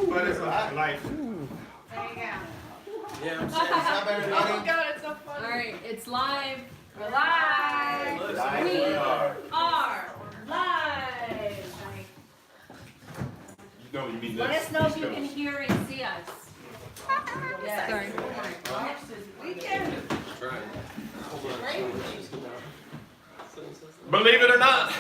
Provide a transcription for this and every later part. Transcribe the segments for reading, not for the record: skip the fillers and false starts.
But it's like. There you go. Yeah, I'm saying, what's up, everybody? Oh God, it's so funny. All right, it's live. We're live. We are live. No, you mean Let this. us know if you can hear and see us. Yes. Sorry. We can. Believe it or not,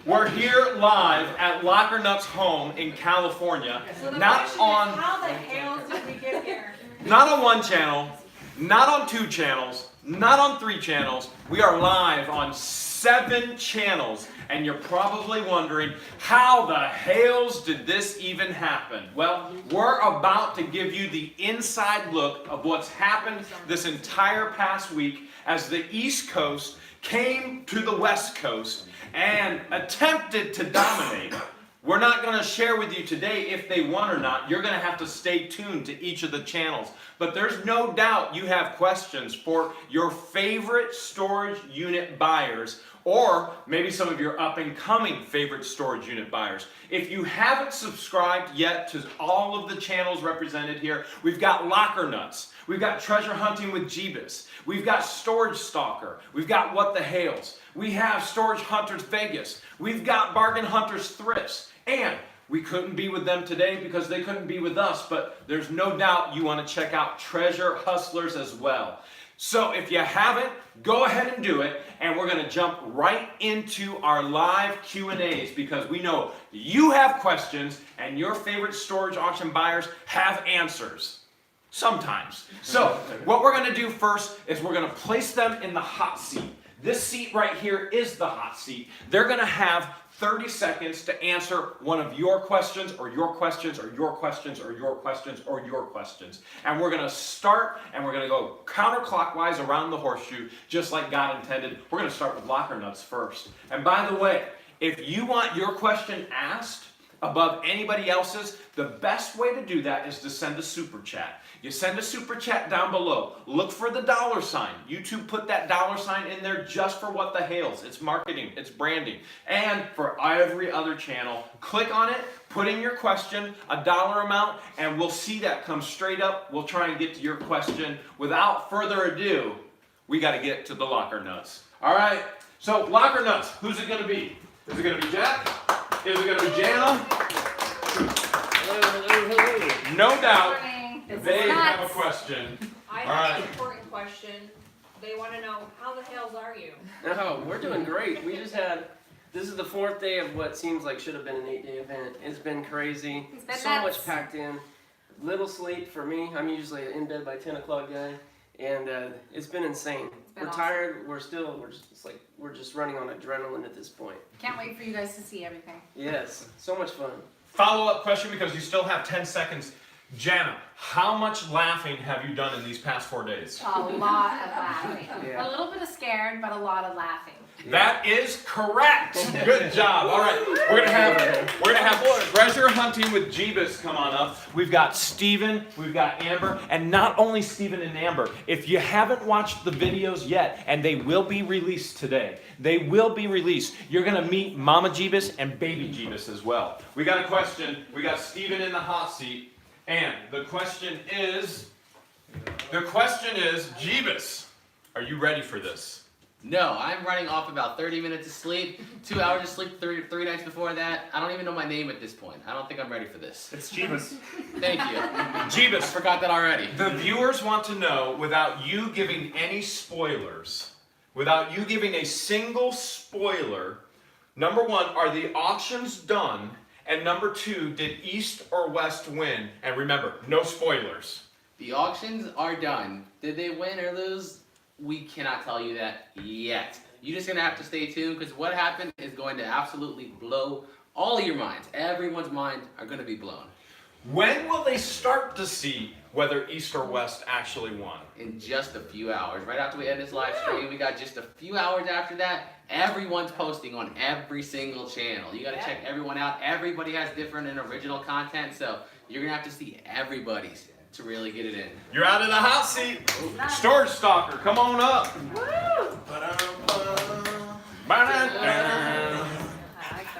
we're here live at Locker Nuts' home in California. So the Not question on, is, how the hell did we get here? not on one channel, not on 2 channels, not on 3 channels. We are live on 7 channels, and you're probably wondering, how the hells did this even happen? Well, we're about to give you the inside look of what's happened this entire past week as the East Coast came to the West Coast and attempted to dominate. We're not going to share with you today if they won or not. You're going to have to stay tuned to each of the channels. But there's no doubt you have questions for your favorite storage unit buyers, or maybe some of your up-and-coming favorite storage unit buyers. If you haven't subscribed yet to all of the channels represented here, we've got Locker Nuts, we've got Treasure Hunting with Jeebus, we've got Storage Stalker, we've got What the Hales, we have Storage Hunters Vegas, we've got Bargain Hunters Thrifts, and we couldn't be with them today because they couldn't be with us, but there's no doubt you want to check out Treasure Hustlers as well. So if you haven't, go ahead and do it, and we're going to jump right into our live Q&As because we know you have questions and your favorite storage auction buyers have answers. Sometimes. So what we're going to do first is we're going to place them in the hot seat. This seat right here is the hot seat. They're going to have 30 seconds to answer one of your questions or your questions or your questions or your questions or your questions. And we're going to start and we're going to go counterclockwise around the horseshoe just like God intended. We're going to start with Locker Nuts first. And by the way, if you want your question asked above anybody else's, the best way to do that is to send a super chat. You send a super chat down below. Look for the $sign. YouTube put that $sign in there just for What the Hales. It's marketing, it's branding. And for every other channel, click on it, put in your question, a dollar amount, and we'll see that come straight up. We'll try and get to your question. Without further ado, we got to get to the Locker Nuts. All right, so Locker Nuts, who's it going to be? Is it going to be Jack? Is it going to be Jana? Hello. No doubt. It's They nuts. have a question. I All have right. an important question. They want to know, how the hells are you? No, we're doing great. We just had, this is the 4th day of what seems like should have been an 8-day event. It's been crazy. It's been So nuts. much packed in. Little sleep for me. I'm usually an in bed by 10 o'clock guy. And it's been insane. been We're awesome. tired. We're just running on adrenaline at this point. Can't wait for you guys to see everything. Yes, so much fun. Follow-up question because you still have 10 seconds. Jana, how much laughing have you done in these past 4 days? A lot of laughing. Yeah. A little bit of scared, but a lot of laughing. That is correct. Good job. All right, we're gonna have Treasure Hunting with Jeebus come on up. We've got Steven, we've got Amber, and not only Steven and Amber. If you haven't watched the videos yet, and they will be released today, they will be released. You're gonna meet Mama Jeebus and Baby Jeebus as well. We got a question. We got Steven in the hot seat, and the question is, Jeebus, are you ready for this? No, I'm running off about 30 minutes of sleep, 2 hours of sleep, three nights before that. I don't even know my name at this point. I don't think I'm ready for this. It's Jeebus. Thank you. Jeebus, I forgot that already. the viewers want to know, without you giving any spoilers, without you giving a single spoiler, number 1, are the auctions done? And number 2, did East or West win? And remember, no spoilers. The auctions are done. Did they win or lose? We cannot tell you that yet. You're just gonna have to stay tuned because what happened is going to absolutely blow all of your minds. Everyone's minds are gonna be blown. When will they start to see whether East or West actually won? In just a few hours. Right after we end this live stream, we got just a few hours after that. Everyone's posting on every single channel. You gotta check everyone out. Everybody has different and original content, so you're gonna have to see everybody's to really get it in. You're out of the hot seat. Storage Stalker, come on up. Woo! Ba-dum-bum. Ba-dum-bum.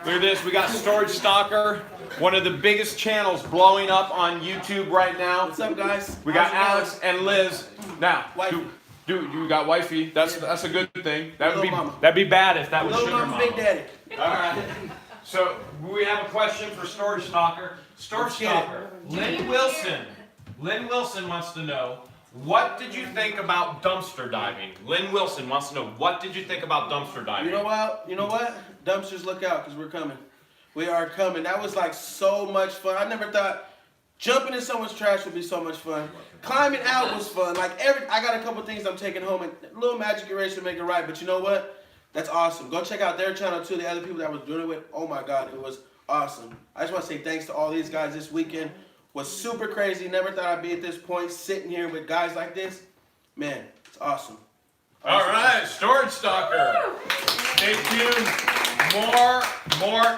Look at this. We got Storage Stalker, one of the biggest channels blowing up on YouTube right now. What's up, guys? We got How's it Alex and Liz. Now, Wifey. you got wifey. That's a good thing. Little mama. That'd be bad if that was Little sugar mama, mama. big daddy. All right. So we have a question for Storage Stalker. Storage Let's get it. Stalker. Lynn Wilson. Lynn Wilson wants to know, what did you think about dumpster diving? Lynn Wilson wants to know, what did you think about dumpster diving? You know what? You know what? Dumpsters, look out, because we're coming. We are coming. That was like so much fun. I never thought jumping in someone's trash would be so much fun. Climbing out was fun. Like I got a couple things I'm taking home, and a little magic eraser to make it right. But you know what? That's awesome. Go check out their channel too. The other people that I was doing it with. Oh my God, it was awesome. I just want to say thanks to all these guys this weekend. Was super crazy. Never thought I'd be at this point, sitting here with guys like this. Man, it's awesome. All right, Storage Stalker. Stay tuned. More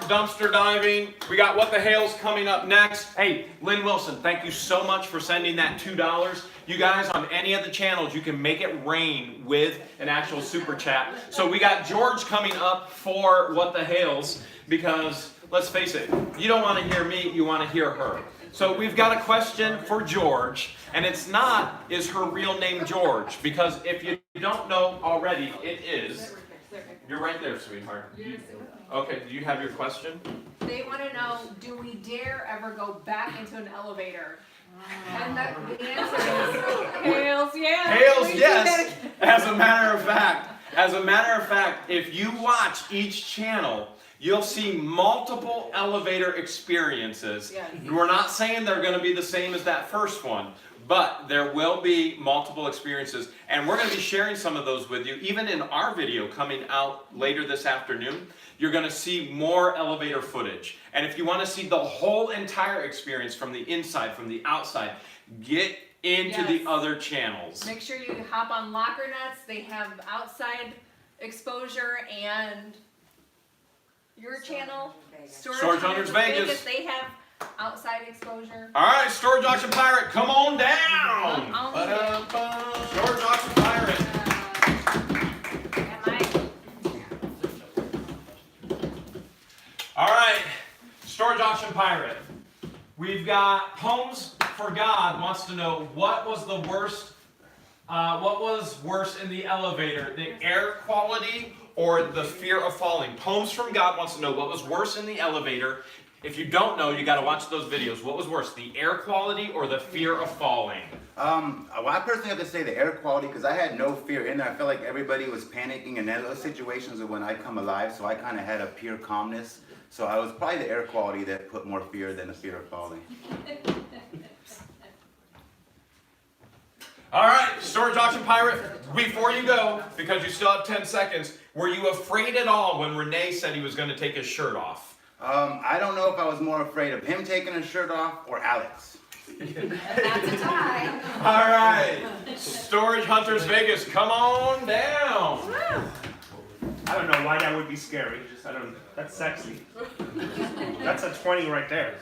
dumpster diving. We got What the Hail's coming up next. Hey, Lynn Wilson, thank you so much for sending that $2. You guys, on any of the channels, you can make it rain with an actual super chat. So we got George coming up for What the Hail's, because let's face it, you don't want to hear me, you want to hear her. So we've got a question for George, and it's not, is her real name George? Because if you don't know already, it is. You're right there, sweetheart. Okay, do you have your question? They want to know, do we dare ever go back into an elevator? And the answer is, Hails, yes. Hails, We do yes. that. As a matter of fact, if you watch each channel, you'll see multiple elevator experiences. Yes. We're not saying they're going to be the same as that first one, but there will be multiple experiences, and we're going to be sharing some of those with you. Even in our video coming out later this afternoon, you're going to see more elevator footage. And if you want to see the whole entire experience from the inside, from the outside, get into the Yes. other channels. Make sure you hop on Locker Nuts. They have outside exposure, and your channel, Storage Hunters Vegas. They have outside exposure. All right, Storage Auction Pirate, come on down. Ba-dum-bum. Storage Auction Pirate. All right, Storage Auction Pirate. We've got Homes for God wants to know what was worse in the elevator, the air quality or the fear of falling? Homes from God wants to know what was worse in the elevator. If you don't know, you got to watch those videos. What was worse, the air quality or the fear of falling? Well, I personally have to say the air quality, because I had no fear in there. I felt like everybody was panicking, and those situations are when I come alive, so I kind of had a pure calmness. So I was probably the air quality that put more fear than the fear of falling. All right, Storage Auction Pirate, before you go, because you still have 10 seconds, were you afraid at all when Renee said he was going to take his shirt off? I don't know if I was more afraid of him taking his shirt off or Alex. That's a tie. All right, Storage Hunters Vegas, come on down. I don't know why that would be scary. I don't. That's sexy. That's a 20 right there.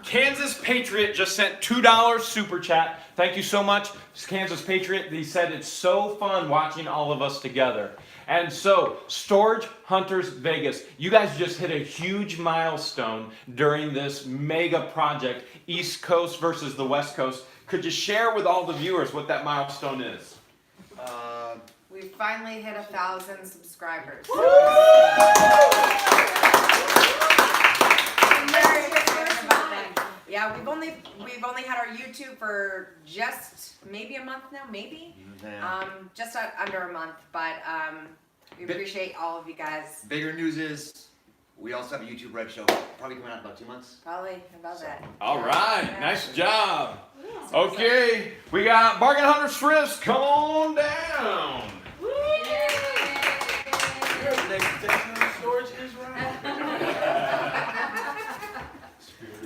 Kansas Patriot just sent $2 super chat. Thank you so much, Kansas Patriot. He said it's so fun watching all of us together. And so, Storage Hunters Vegas, you guys just hit a huge milestone during this mega project, East Coast versus the West Coast. Could you share with all the viewers what that milestone is? We finally hit 1,000 subscribers. Yeah, we've only had our YouTube for just maybe a month now, maybe just under a month, but we appreciate all of you guys. Bigger news is we also have a YouTube Red Show probably coming out in about 2 months. Probably about that. All right, nice job. Okay, we got Bargain Hunter Thrift. Come on down. Next section of the storage is right.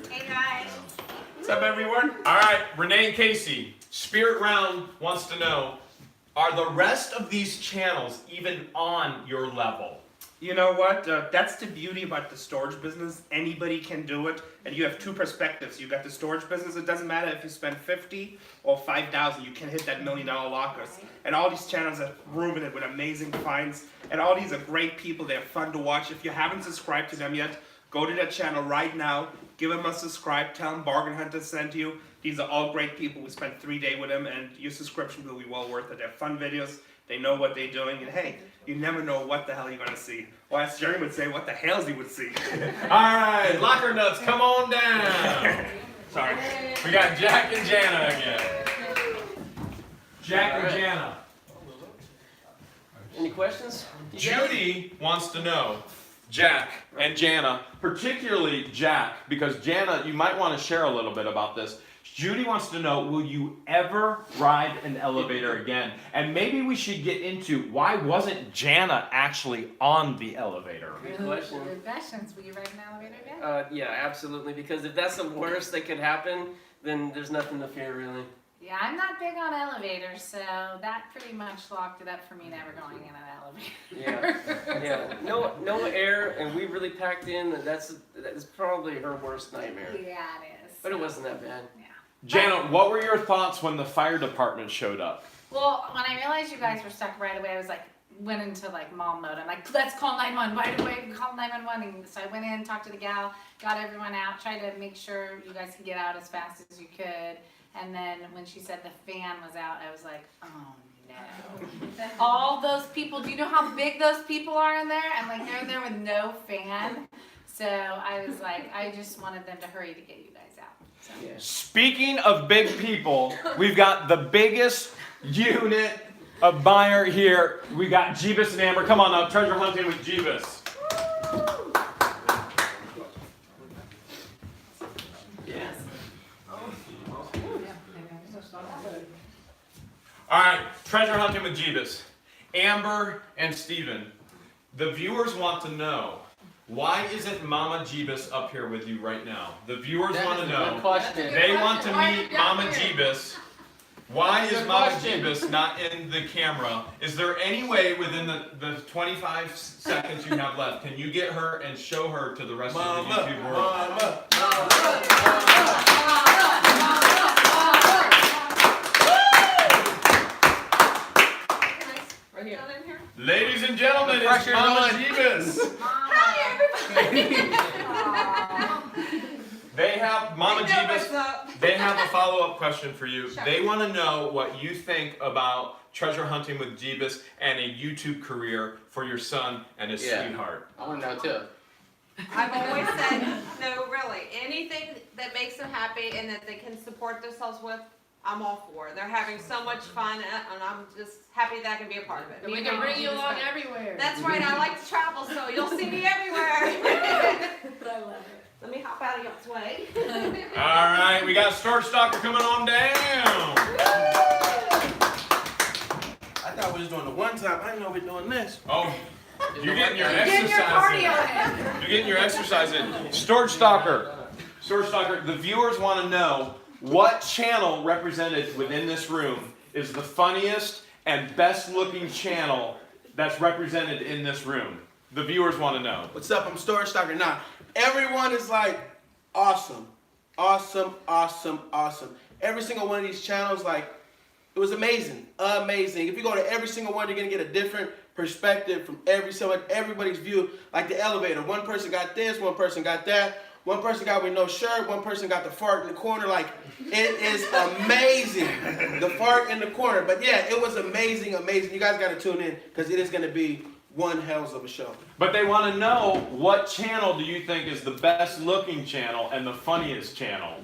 Hey guys. What's up, everyone? All right, Renee and Casey, Spirit Round wants to know, are the rest of these channels even on your level? You know what? That's the beauty about the storage business. Anybody can do it, and you have two perspectives. You got the storage business. It doesn't matter if you spend 50 or 5,000. You can hit that $1 million lockers. And all these channels are rooming it with amazing finds. and all these are great people. They're fun to watch. If you haven't subscribed to them yet, go to their channel right now. Give them a subscribe. Tell them Bargain Hunter sent you. These are all great people. We spent 3 days with them, and your subscription will be well worth it. They're fun videos. They know what they're doing, and hey, you never know what the hell you're gonna see. Or as Jerry would say, what the hell's he would see. All right, locker nuts, come on down. Sorry. We got Jack and Jana again. Jack and Jana. Any questions? Judy wants to know, Jack and Jana, particularly Jack, because Jana, you might want to share a little bit about this. Judy wants to know, will you ever ride an elevator again? And maybe we should get into why wasn't Jana actually on the elevator? Good question. Good questions. Will you ride an elevator again? Yeah, absolutely. Because if that's the worst that could happen, then there's nothing to fear, really. Yeah, I'm not big on elevators, so that pretty much locked it up for me never going in an elevator. Yeah. No air, and we really packed in. That's probably her worst nightmare. Yeah, it is. But it wasn't that bad. Yeah. Jana, what were your thoughts when the fire department showed up? Well, when I realized you guys were stuck right away, I was like, went into like mom mode. I'm like, let's call 911 right away. Call 911. And so I went in, talked to the gal, got everyone out, tried to make sure you guys could get out as fast as you could. And then when she said the fan was out, I was like, oh no. All those people, do you know how big those people are in there? And like they're there with no fan. So I was like, I just wanted them to hurry to get you guys out. So. Yeah. Speaking of big people, we've got the biggest unit of buyer here. We got Jeebus and Amber. Come on now, treasure hunting with Jeebus. Yes. All right, treasure hunting with Jeebus. Amber and Steven, the viewers want to know, why isn't Mama Jeebus up here with you right now? The viewers want to know. Good question. They want to meet Mama Jeebus. Why is Mama Jeebus not in the camera? Is there any way within the 25 seconds you have left, can you get her and show her to the rest of the YouTube world? Right here. Ladies and gentlemen, it's Pressure's Mama on. Jeebus. Hi, everybody. They have, Mama Jeebus, they have a follow-up question for you. Sure. They want to know what you think about treasure hunting with Jeebus and a YouTube career for your son and his Yeah. sweetheart. I want to know too. I've always said, no, really, anything that makes them happy and that they can support themselves with, I'm all for. They're having so much fun, and I'm just happy that I can be a part of it. We can bring you along everywhere. That's right, I like to travel, so you'll see me everywhere. I love it. Let me hop out of y'all's way. All right, we got Storage Stalker coming on down. I thought we was doing the one time. I didn't know we were doing this. Oh, you're getting your Getting your exercise in. cardio in. You're getting your exercise in. Storage Stalker, the viewers want to know what channel represented within this room is the funniest and best looking channel that's represented in this room. The viewers want to know. What's up? I'm Storage Stalker. Now, everyone is like, awesome. Awesome, awesome, awesome. Every single one of these channels, like, it was amazing. Amazing. If you go to every single one, you're going to get a different perspective from everybody's view. Like the elevator. One person got this, one person got that. One person got with no shirt, one person got the fart in the corner. Like, it is amazing, the fart in the corner. But yeah, it was amazing, amazing. You guys got to tune in because it is going to be one hells of a show. But they want to know, what channel do you think is the best looking channel and the funniest channel?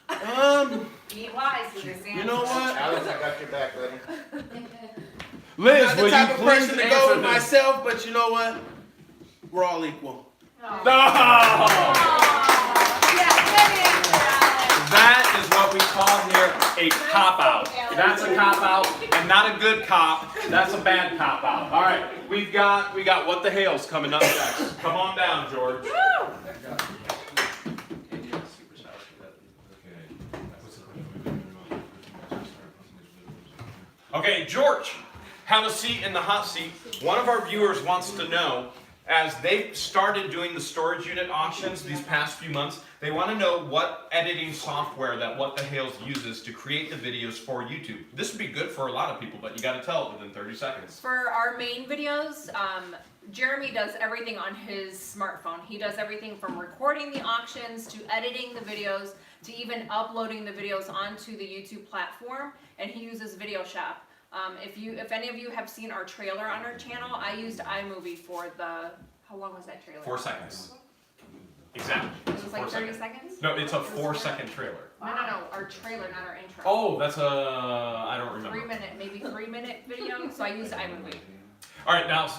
Be wise with this answer. You know what? Alex, I got your back, buddy. Liz, I'm not will the type you of please person to go answer with this? myself, but you know what? We're all equal. Oh! Yeah, good answer, Alex. That is what we call here a cop-out. That's a cop-out, and not a good cop. That's a bad cop-out. All right, we got What the Hell's coming up next. Come on down, George. Okay, George, have a seat in the hot seat. One of our viewers wants to know, as they've started doing the storage unit auctions these past few months, they want to know what editing software that What the Hales uses to create the videos for YouTube. This would be good for a lot of people, but you got to tell it within 30 seconds. For our main videos, Jeremy does everything on his smartphone. He does everything from recording the auctions to editing the videos to even uploading the videos onto the YouTube platform, and he uses Video Shop. If any of you have seen our trailer on our channel, I used iMovie for how long was that trailer? 4 seconds. Exactly. It was like 30 seconds? No, it's a 4-second trailer. No, our trailer, not our intro. Oh, that's I don't remember. 3-minute video, so I used iMovie. All right, now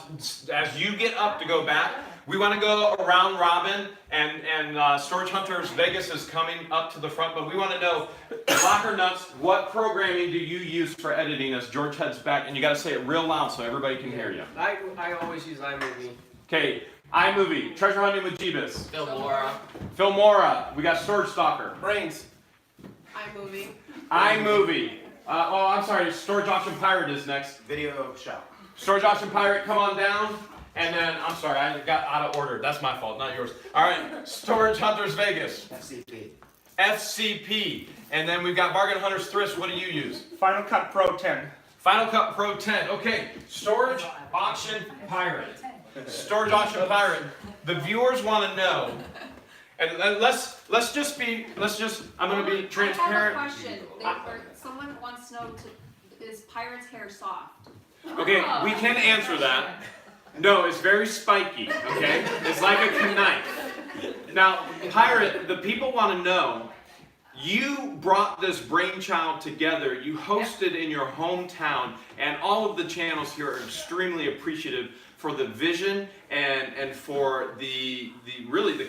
as you get up to go back, we want to go around robin, and Storage Hunters Vegas is coming up to the front, but we want to know, Locker Nuts, what programming do you use for editing as George heads back? And you got to say it real loud so everybody can hear you. I always use iMovie. Okay, iMovie, Treasure Hunting with Jeebus. Filmora. Filmora, we got Storage Stalker. Brains. iMovie. iMovie. I'm sorry, Storage Auction Pirate is next. Video Shop. Storage Auction Pirate, come on down. And then, I'm sorry, I got out of order. That's my fault, not yours. All right, Storage Hunters Vegas. FCP. FCP. And then we've got Bargain Hunters Thrift. What do you use? Final Cut Pro 10. Final Cut Pro 10. Okay, Storage Auction Pirate. Storage Auction Pirate. The viewers want to know. And let's just, I'm going to be transparent. I have a question. Someone wants to know, is Pirate's hair soft? Okay, we can answer that. No, it's very spiky, okay? It's like a knife. Now, Pirate, the people want to know, you brought this brainchild together, you hosted in your hometown, and all of the channels here are extremely appreciative for the vision and for the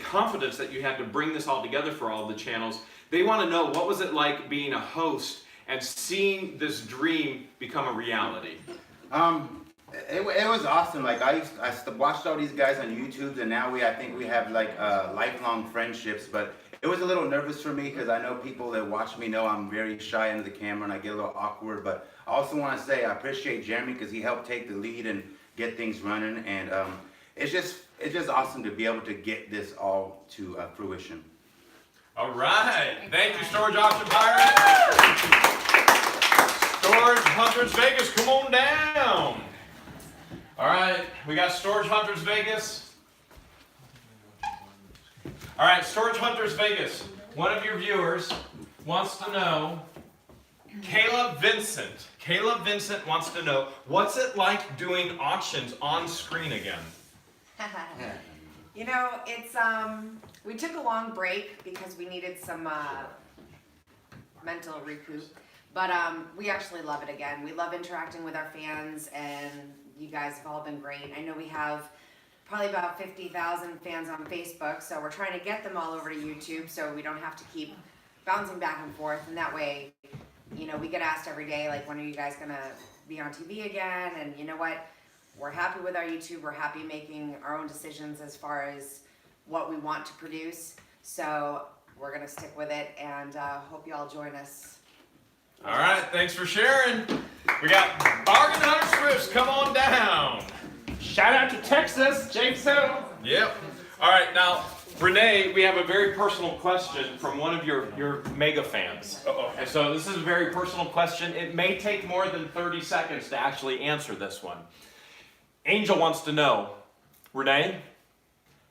confidence that you had to bring this all together for all of the channels. They want to know, what was it like being a host and seeing this dream become a reality? It was awesome. Like I watched all these guys on YouTube, and now I think we have like lifelong friendships. But it was a little nervous for me because I know people that watch me know I'm very shy into the camera and I get a little awkward. But I also want to say I appreciate Jeremy because he helped take the lead and get things running. And it's just awesome to be able to get this all to fruition. All right, thank you, Storage Auction Pirate. Storage Hunters Vegas, come on down. All right, we got Storage Hunters Vegas. All right, Storage Hunters Vegas. One of your viewers wants to know, Caleb Vincent. Caleb Vincent wants to know, what's it like doing auctions on screen again? You know, it's we took a long break because we needed some mental recoup, but we actually love it again. We love interacting with our fans, and you guys have all been great. I know we have probably about 50,000 fans on Facebook, so we're trying to get them all over to YouTube so we don't have to keep bouncing back and forth, and that way, you know, we get asked every day, like, when are you guys gonna be on TV again? And you know what? We're happy with our YouTube. We're happy making our own decisions as far as what we want to produce. So we're gonna stick with it, and hope you all join us. All right, thanks for sharing. We got Bargain Hunter Swifts, come on down. Shout out to Texas, Jason. Yep. All right, now, Renee, we have a very personal question from one of your mega fans. Uh-oh. And so this is a very personal question. It may take more than 30 seconds to actually answer this one. Angel wants to know, Renee,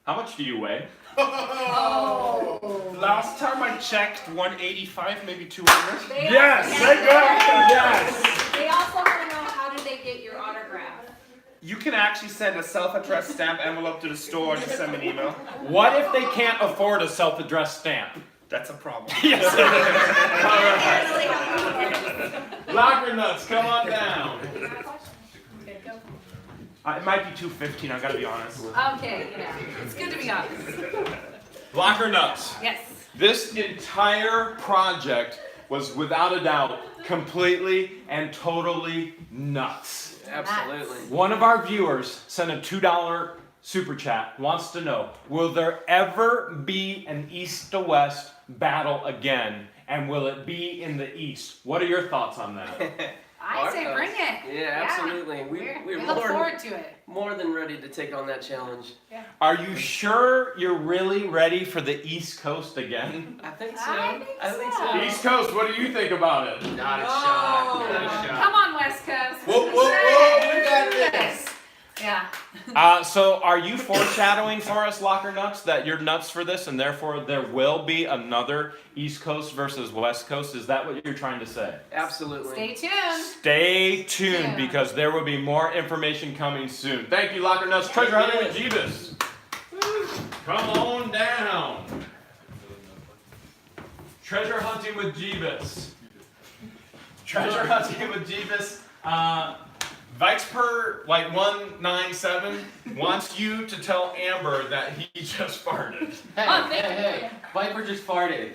how much do you weigh? Last time I checked, 185, maybe 200. Yes, thank God. Yes. They also want to know, how did they get your autograph? You can actually send a self-addressed stamp envelope to the store or just send me an email. What if they can't afford a self-addressed stamp? That's a problem. Yes. Locker Nuts, come on down. It might be 215, I gotta be honest. Okay, yeah, it's good to be honest. Locker Nuts. Yes. This entire project was without a doubt completely and totally nuts. Absolutely. One of our viewers sent a $2 super chat, wants to know, will there ever be an east to west battle again, and will it be in the east? What are your thoughts on that? I say bring it. Yeah, absolutely. We We're look forward to it. more than ready to take on that challenge. Are you sure you're really ready for the East Coast again? I think so. I think so. East Coast, what do you think about it? Not a shot. Not a shot. Come on, West Coast. Whoa, whoa, whoa, we got this. Yeah. So are you foreshadowing for us, Locker Nuts, that you're nuts for this and therefore there will be another East Coast versus West Coast? Is that what you're trying to say? Absolutely. Stay tuned. Stay tuned because there will be more information coming soon. Thank you, Locker Nuts. Treasure hunting with Jeebus. Come on down. Treasure hunting with Jeebus. Treasure hunting with Jeebus. Vikes per like 197 wants you to tell Amber that he just farted. Hey, Viper just farted.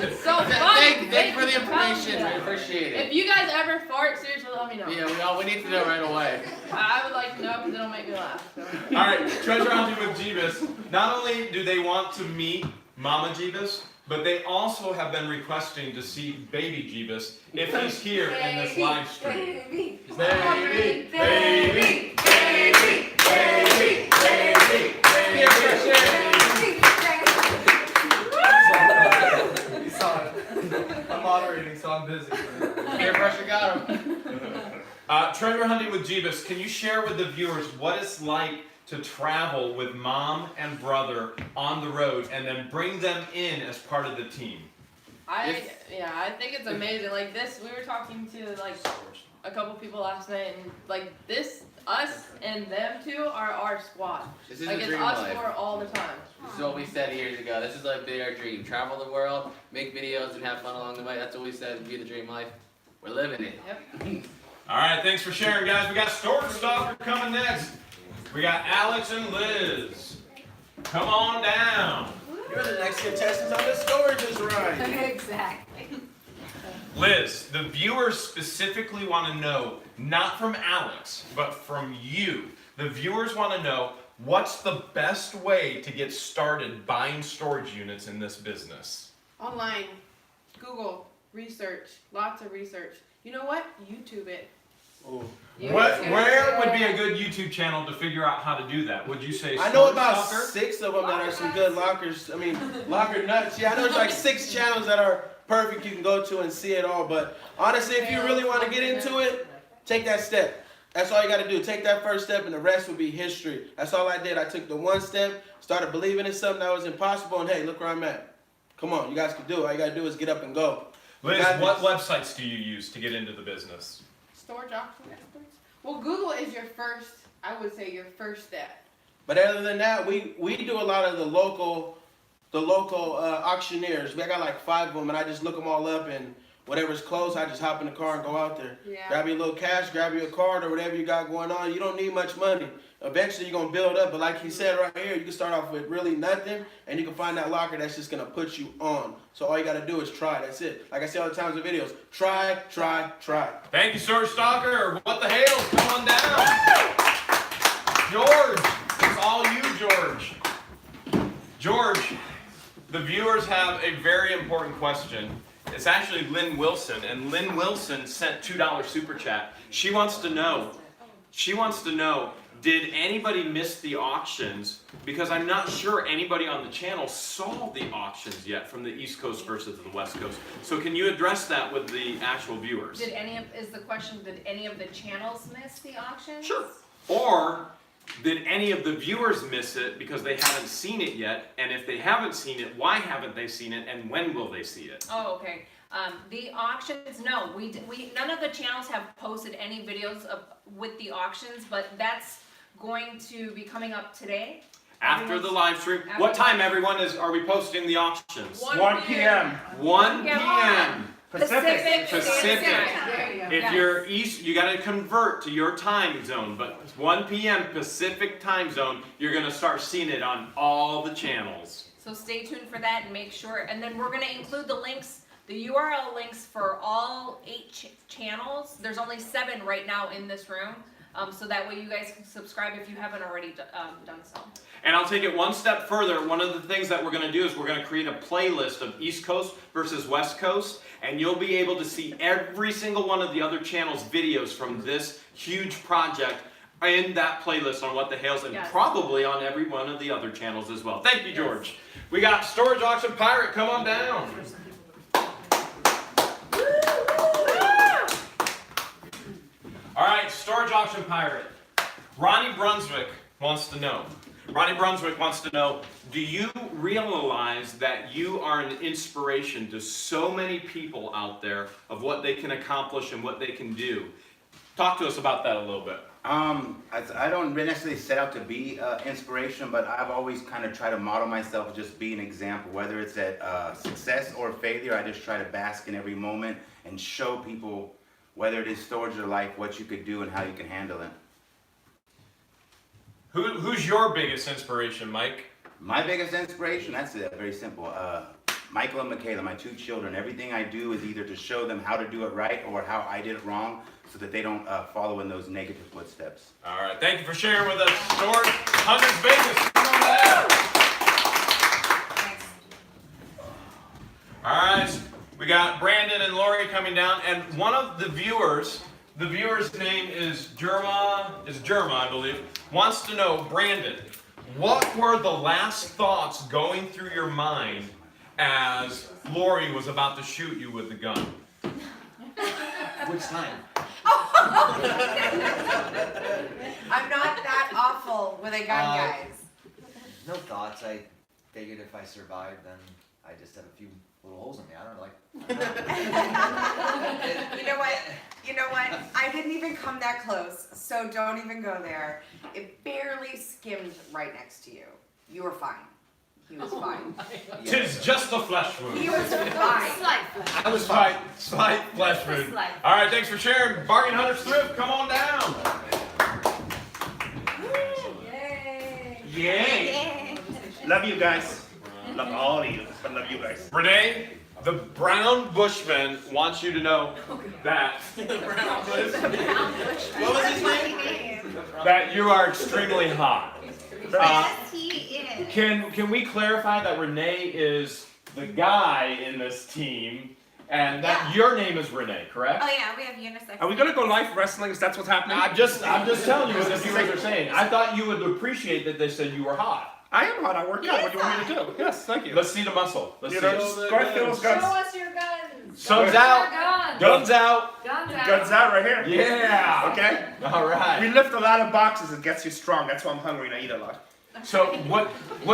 It's so funny. Thank you for the information. We appreciate it. If you guys ever fart, seriously, let me know. Yeah, we need to know right away. I would like to know because it'll make me laugh. So. All right, Treasure hunting with Jeebus. Not only do they want to meet Mama Jeebus, but they also have been requesting to see Baby Jeebus if he's here in this live stream. Baby. Baby, baby, baby, baby, baby, I'm moderating, so I'm busy. Peer pressure got him. Treasure hunting with Jeebus. Can you share with the viewers what it's like to travel with mom and brother on the road and then bring them in as part of the team? I think it's amazing. Like this, we were talking to like a couple people last night, and like this, us and them two are our squad. This is Like a it's dream us life. four all the time. This is what we said years ago. This is like be our dream. Travel the world, make videos, and have fun along the way. That's what we said. Be the dream life. We're living it. Yep. All right, thanks for sharing, guys. We got Storage Stalker coming next. We got Alex and Liz. Come on down. You're the next contestant on the storage is right. Exactly. Liz, the viewers specifically want to know, not from Alex, but from you. The viewers want to know, what's the best way to get started buying storage units in this business? Online, Google, research, lots of research. You know what? YouTube it. Ooh. Where would be a good YouTube channel to figure out how to do that? Would you say I know Storage about Stalker? 6 of them that are some good lockers. I mean, locker nuts. Yeah, I know there's like 6 channels that are perfect you can go to and see it all. But honestly, if you really want to get into it, take that step. That's all you got to do. Take that first step and the rest will be history. That's all I did. I took the one step, started believing in something that was impossible, and hey, look where I'm at. Come on, you guys can do it. All you got to do is get up and go. Liz, what websites do you use to get into the business? Storage auction experts. Well, Google is your first. I would say your first step. But other than that, we do a lot of the local auctioneers. I got like 5 of them, and I just look them all up, and whatever's close, I just hop in the car and go out there. Yeah. Grab you a little cash, grab you a card or whatever you got going on. You don't need much money. Eventually, you're gonna build up. But like he said right here, you can start off with really nothing, and you can find that locker that's just gonna put you on. So all you gotta do is try. That's it. Like I say all the time in the videos, try, try, try. Thank you, Storage Stalker. What the hell? Come on down. George, it's all you, George. George, the viewers have a very important question. It's actually Lynn Wilson, and Lynn Wilson sent $2 super chat. She wants to know, did anybody miss the auctions? Because I'm not sure anybody on the channel saw the auctions yet from the East Coast versus the West Coast. So can you address that with the actual viewers? Did any of the channels miss the auction? Sure. Or did any of the viewers miss it because they haven't seen it yet? And if they haven't seen it, why haven't they seen it? And when will they see it? Oh, okay. The auctions, no, none of the channels have posted any videos with the auctions, but that's going to be coming up today. After the live stream. What time, everyone, are we posting the auctions? 1 p.m. 1 p.m. Pacific. There you go. If you're east, you got to convert to your time zone. But 1 p.m. Pacific time zone, you're going to start seeing it on all the channels. So stay tuned for that and make sure. And then we're going to include the links, the URL links for all 8 channels. There's only 7 right now in this room. so that way you guys can subscribe if you haven't already done so. And I'll take it one step further. One of the things that we're going to do is we're going to create a playlist of East Coast versus West Coast, and you'll be able to see every single one of the other channels' videos from this huge project in that playlist on What the Hails, and Yes. probably on every one of the other channels as well. Thank you, George. We got Storage Auction Pirate. Come on down. All right, Storage Auction Pirate. Ronnie Brunswick wants to know. Do you realize that you are an inspiration to so many people out there of what they can accomplish and what they can do? Talk to us about that a little bit. I don't necessarily set out to be inspiration, but I've always kind of tried to model myself, just be an example, whether it's at success or failure. I just try to bask in every moment and show people, whether it is storage or life, what you could do and how you can handle it. Who's your biggest inspiration, Mike? My biggest inspiration, that's it, very simple. Michael and Michaela, my 2 children. Everything I do is either to show them how to do it right or how I did it wrong, so that they don't follow in those negative footsteps. All right, thank you for sharing with us, Storage Hunters Vegas. All right, we got Brandon and Lori coming down, and one of the viewer's name is Jerma, I believe, wants to know, Brandon, what were the last thoughts going through your mind as Lori was about to shoot you with the gun? Which time? I'm not that awful with a gun, guys. No thoughts. I figured if I survived, then I just have a few little holes in me. I don't know, You know what? I didn't even come that close, so don't even go there. It barely skimmed right next to you. You were fine. He was fine. Tis just a flesh wound. He was fine. I was fine. Slight flesh wound. All right, thanks for sharing. Bargain Hunters Thrift, come on down. Yay. Love you guys. Love all of you, but love you guys. Renee, the Brown Bushman wants you to know that What was his name? that you are extremely hot. Yes, he is. Can we clarify that Renee is the guy in this team, and that your name is Renee, correct? Oh yeah, we have unisex. Are we gonna go live wrestling? Is that what's happening? I'm just telling you what the viewers are saying. I thought you would appreciate that they said you were hot. I am hot. I work out. What do you want me to do? Yes, thank you. Let's see the muscle. Let's You see know, it. just go ahead, feel those guns. us your guns. Sun's out. Guns. Guns out. Guns out. Guns out right here. Yeah. Okay. All right. We lift a lot of boxes. It gets you strong. That's why I'm hungry and I eat a lot. So what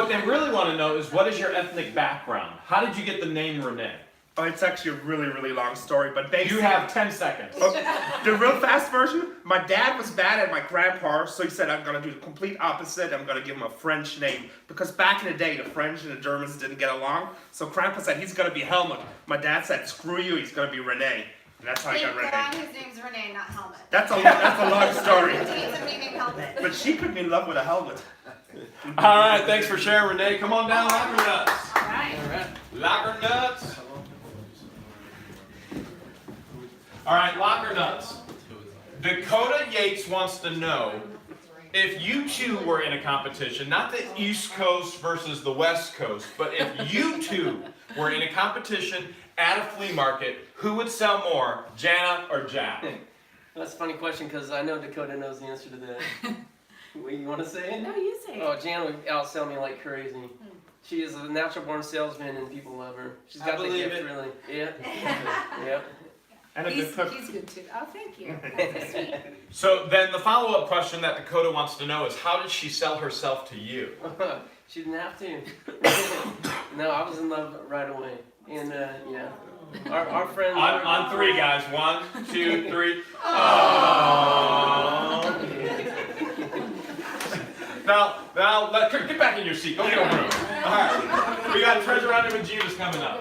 they really want to know is, what is your ethnic background? How did you get the name Renee? Oh, it's actually a really, really long story, but basically... You have 10 seconds. The real fast version, my dad was bad at my grandpa, so he said, I'm going to do the complete opposite. I'm going to give him a French name. Because back in the day, the French and the Germans didn't get along. So grandpa said, he's going to be Helmut. My dad said, screw you, he's going to be Renee. And that's how I got Renee. His name's Renee, not Helmet. That's a long story. It's a meaning helmet. But she could be in love with a helmet. All right, thanks for sharing, Renee. Come on down, Locker Nuts. All right. Locker Nuts. All right, Locker Nuts. Dakota Yates wants to know, if you two were in a competition, not the East Coast versus the West Coast, but if you two were in a competition at a flea market, who would sell more, Jana or Jack? That's a funny question because I know Dakota knows the answer to that. Wait, you want to say it? No, you say it. Oh, Jan would outsell me like crazy. She is a natural born salesman and people love her. She's got the believe gift, it. really. Yeah. Yep. And a He's good cook. good too. Oh, thank you. That's so sweet. So then the follow-up question that Dakota wants to know is, how did she sell herself to you? She didn't have to. No, I was in love right away. And yeah. Our friend. On three, guys. 1, 2, 3. Oh. Now, get back in your seat. Go get a room. All right. We got Treasure Hunting with Jesus coming up.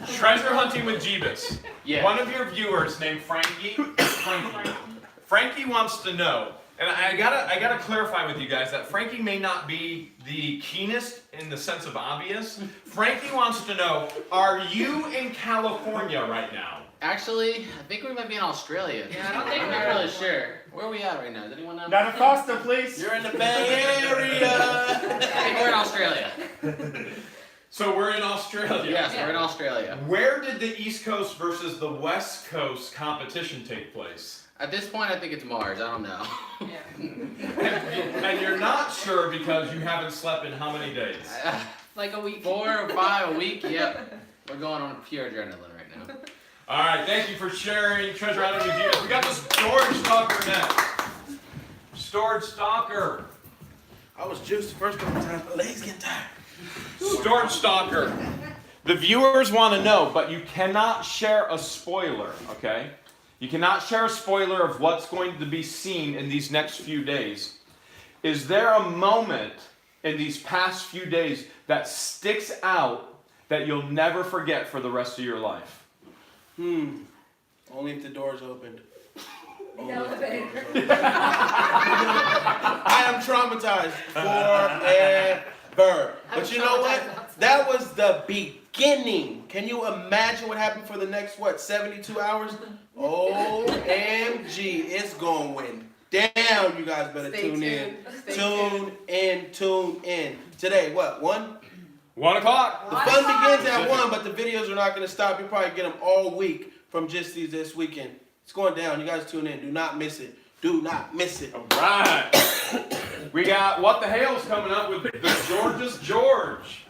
Treasure Hunting with Jeebus. Yeah. One of your viewers named Frankie wants to know, and I gotta clarify with you guys that Frankie may not be the keenest in the sense of obvious. Frankie wants to know, are you in California right now? Actually, I think we might be in Australia. Yeah, I don't think I'm we're not really in sure. Where are we at right now? Does anyone know? Not a Foster, please. You're in the Bay Area. I think we're in Australia. So we're in Australia. Yes, we're in Australia. Where did the East Coast versus the West Coast competition take place? At this point, I think it's Mars. I don't know. And you're not sure because you haven't slept in how many days? Like a week. 4 or 5 a week. Yep. We're going on pure adrenaline right now. All right, thank you for sharing Treasure Island with you. We got the Storage Stalker next. Storage Stalker. I was juiced the first couple times, my legs getting tired. Storage Stalker. The viewers want to know, but you cannot share a spoiler, okay? You cannot share a spoiler of what's going to be seen in these next few days. Is there a moment in these past few days that sticks out that you'll never forget for the rest of your life? Only if the door's opened. Only if the Elevator. door's opened. I am traumatized forever. But you know what? That was the beginning. Can you imagine what happened for the next, 72 hours? OMG, it's going down. You guys better tune in. Tune in. Today, what, 1? 1 o'clock. The fun begins at 1, but the videos are not going to stop. You'll probably get them all week from just this weekend. It's going down. You guys tune in. Do not miss it. Do not miss it. All right. We got What the Hell's coming up with the George's George.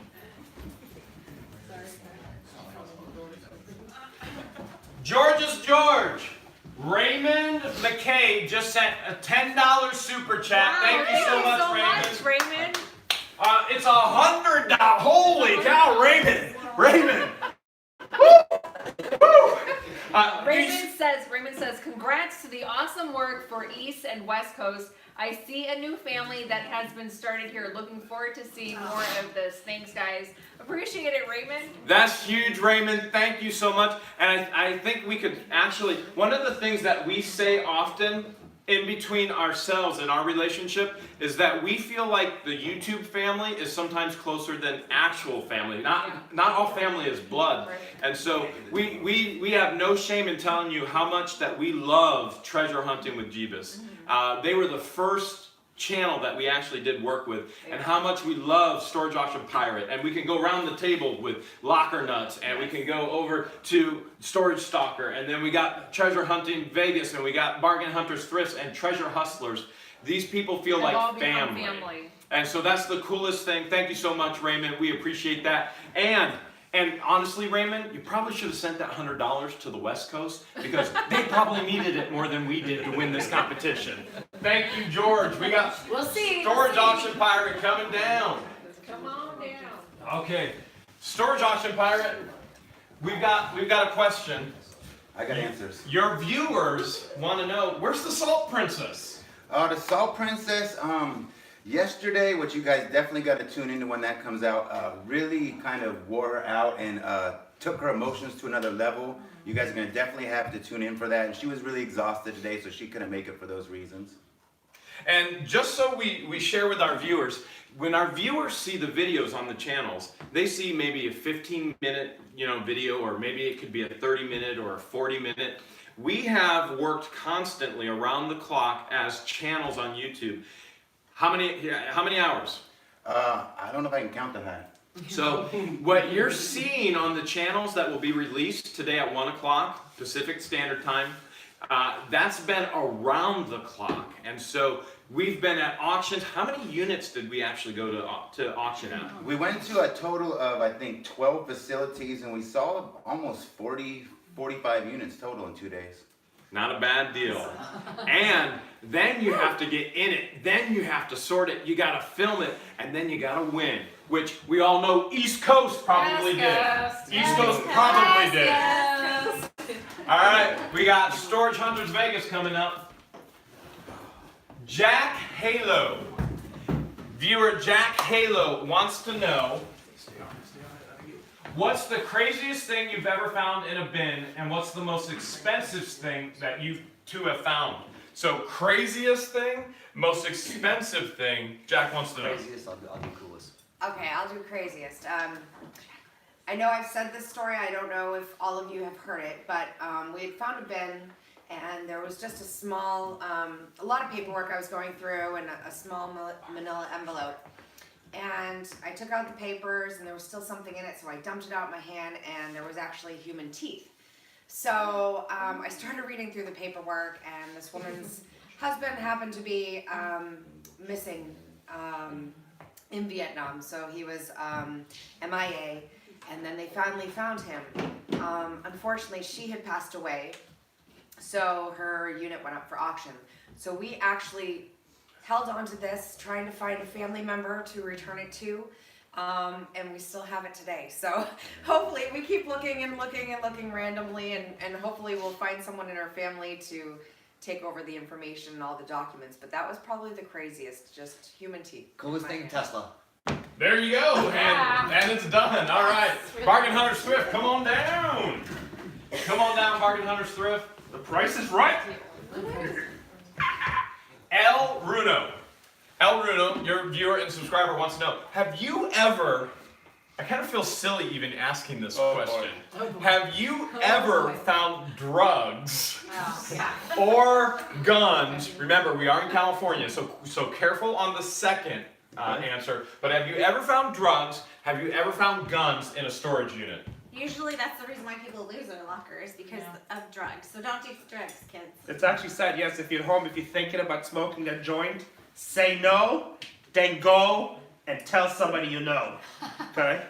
George's George. Raymond McKay just sent a $10 super chat. Wow, Thank you so much, Raymond. Raymond. It's $100. Holy cow, Raymond! Raymond! Raymond says, congrats to the awesome work for East and West Coast. I see a new family that has been started here. Looking forward to seeing more of this. Thanks, guys. Appreciate it, Raymond. That's huge, Raymond. Thank you so much. And I think we could actually, one of the things that we say often in between ourselves and our relationship is that we feel like the YouTube family is sometimes closer than actual family. Not all family is blood. And so we have no shame in telling you how much that we love treasure hunting with Jeebus. They were the first channel that we actually did work with, and how much we love Storage Auction Pirate. And we can go around the table with Locker Nuts, and we can go over to Storage Stalker, and then we got Treasure Hunting Vegas, and we got Bargain Hunters Thrifts and Treasure Hustlers. These people feel They've all like become family. And so that's the coolest thing. Thank you so much, Raymond. We appreciate that. And honestly, Raymond, you probably should have sent that $100 to the West Coast, because they probably needed it more than we did to win this competition. Thank you, George. We got Storage Auction Pirate coming down. Come on down. Okay, Storage Auction Pirate, we've got a question. I got answers. Your viewers want to know, where's the Salt Princess? The Salt Princess, yesterday, which you guys definitely got to tune into when that comes out, really kind of wore her out and took her emotions to another level. You guys are going to definitely have to tune in for that. And she was really exhausted today, so she couldn't make it for those reasons. And just so we share with our viewers, when our viewers see the videos on the channels, they see maybe a 15-minute video, or maybe it could be a 30-minute or a 40-minute. We have worked constantly around the clock as channels on YouTube. How many hours? I don't know if I can count that. So what you're seeing on the channels that will be released today at 1 o'clock Pacific Standard Time, that's been around the clock. And so we've been at auctions. How many units did we actually go to auction at? We went to a total of, I think, 12 facilities, and we saw almost 45 units total in 2 days. Not a bad deal. And then you have to get in it. Then you have to sort it. You got to film it. And then you got to win. Which we all know East Coast probably did. East Coast probably did. All right. We got Storage Hunters Vegas coming up. Jack Halo. Viewer Jack Halo wants to know, what's the craziest thing you've ever found in a bin, and what's the most expensive thing that you two have found? So craziest thing, most expensive thing, Jack wants to know. Craziest, I'll do coolest. Okay, I'll do craziest. I know I've said this story, I don't know if all of you have heard it, but we had found a bin and there was just a small, a lot of paperwork I was going through and a small manila envelope. And I took out the papers and there was still something in it, so I dumped it out in my hand and there was actually human teeth. So I started reading through the paperwork and this woman's husband happened to be missing in Vietnam, so he was MIA, and then they finally found him. Unfortunately, she had passed away, so her unit went up for auction. So we actually held on to this, trying to find a family member to return it to, and we still have it today. So hopefully we keep looking and looking and looking randomly, and hopefully we'll find someone in our family to take over the information and all the documents. But that was probably the craziest, just human teeth. Coolest thing, Tesla. There you go, and it's done. All right, Bargain Hunter Thrift, come on down. Come on down, Bargain Hunter Thrift. The price is right. El Runo, your viewer and subscriber wants to know, have you ever, I kind of feel silly even asking this question, have you ever found drugs or guns? Remember, we are in California, so careful on the second answer, but have you ever found drugs, have you ever found guns in a storage unit? Usually that's the reason why people lose their lockers, because of drugs. So don't do drugs, kids. It's actually said, yes, if you're at home, if you're thinking about smoking a joint, say no, then go and tell somebody you know. Okay?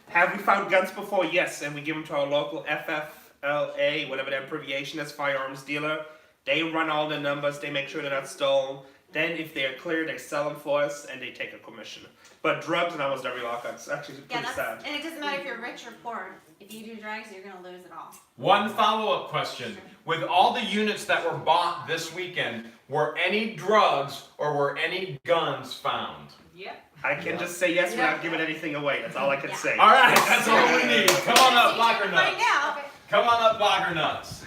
Have we found guns before? Yes, and we give them to our local FFLA, whatever their abbreviation is, firearms dealer. They run all the numbers, they make sure they're not stolen. Then if they're clear, they sell them for us and they take a commission. But drugs in almost every lockup, it's actually pretty sad. And it doesn't matter if you're rich or poor. If you do drugs, you're going to lose it all. One follow-up question. With all the units that were bought this weekend, were any drugs or were any guns found? Yep. I can just say yes without giving anything away. That's all I can say. All right, that's all we need. Come on up, Locker Find Nuts. out. Come on up, Locker Nuts.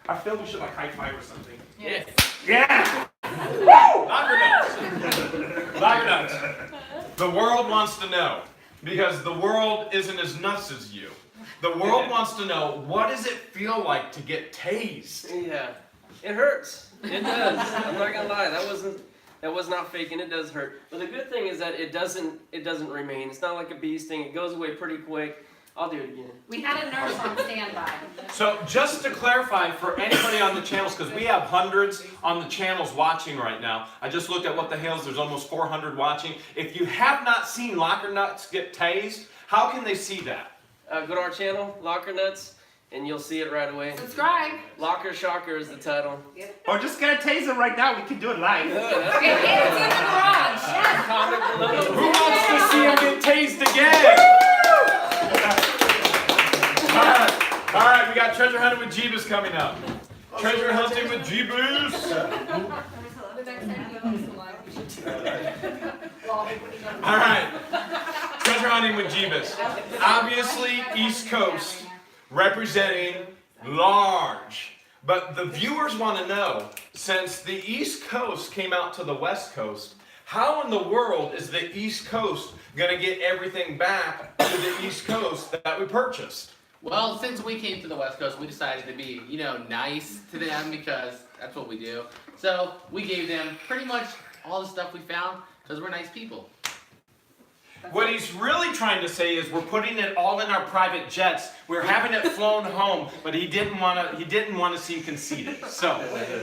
I feel we should like high five or something. Yeah. Yeah! Locker Nuts. Locker Nuts. The world wants to know, because the world isn't as nuts as you. The world wants to know, what does it feel like to get tased? Yeah, it hurts. It does. I'm not gonna lie. That was not faking. It does hurt. But the good thing is that it doesn't remain. It's not like a bee sting. It goes away pretty quick. I'll do it again. We had a nurse on standby. So just to clarify for anybody on the channels, because we have hundreds on the channels watching right now. I just looked at What the Hales, there's almost 400 watching. If you have not seen Locker Nuts get tased, how can they see that? Go to our channel, Locker Nuts, and you'll see it right away. Subscribe. Locker Shocker is the title. Or just get a taser right now. We can do it live. Okay, it's in the garage. Yes. Comment below. Who wants to see him get tased again? All right, we got Treasure Hunting with Jeebus coming up. Treasure Hunting with Jeebus. All right, Treasure Hunting with Jeebus. Obviously, East Coast representing large. But the viewers want to know, since the East Coast came out to the West Coast, how in the world is the East Coast going to get everything back to the East Coast that we purchased? Well, since we came to the West Coast, we decided to be, nice to them because that's what we do. So we gave them pretty much all the stuff we found because we're nice people. What he's really trying to say is we're putting it all in our private jets. We're having it flown home, but he didn't want to seem conceited. So,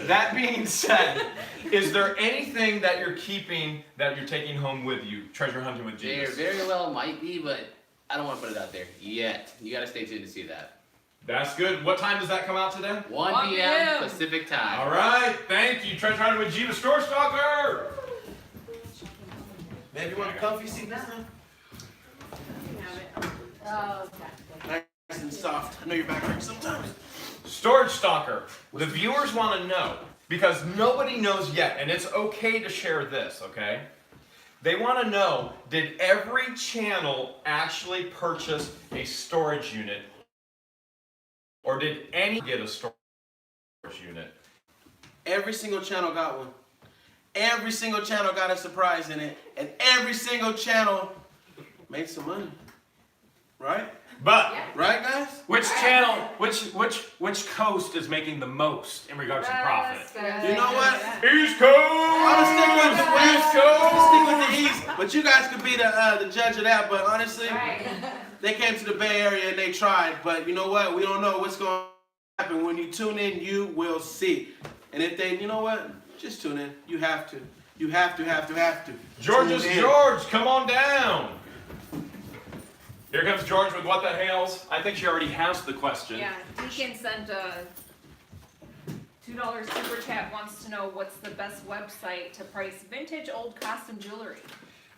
that being said, is there anything that you're keeping that you're taking home with you, Treasure Hunting with There Jesus? very well might be, but I don't want to put it out there yet. You got to stay tuned to see that. That's good. What time does that come out today? 1 p.m. Pacific time. All right, thank you, Treasure Hunting with Jesus, Store Stalker. Maybe you want a comfy seat this time? Oh, okay. Nice and soft. I know your back hurts sometimes. Storage Stalker. The viewers want to know, because nobody knows yet, and it's okay to share this, okay? They want to know, did every channel actually purchase a storage unit? Or did any get a storage unit? Every single channel got one. Every single channel got a surprise in it. And every single channel made some money. Right? But Right, guys? which channel, which coast is making the most in regards to profit? You know what? East Coast. I'm gonna stick with the West. Stick with the East. But you guys could be the judge of that. But honestly, they came to the Bay Area and they tried. But you know what? We don't know what's going to happen. When you tune in, you will see. And if they, you know what? Just tune in. You have to. You have to. George's Tune in. George, come on down. Here comes George with what the hails. I think she already has the question. Yeah, Deacon sent a $2 super chat, wants to know what's the best website to price vintage old costume jewelry.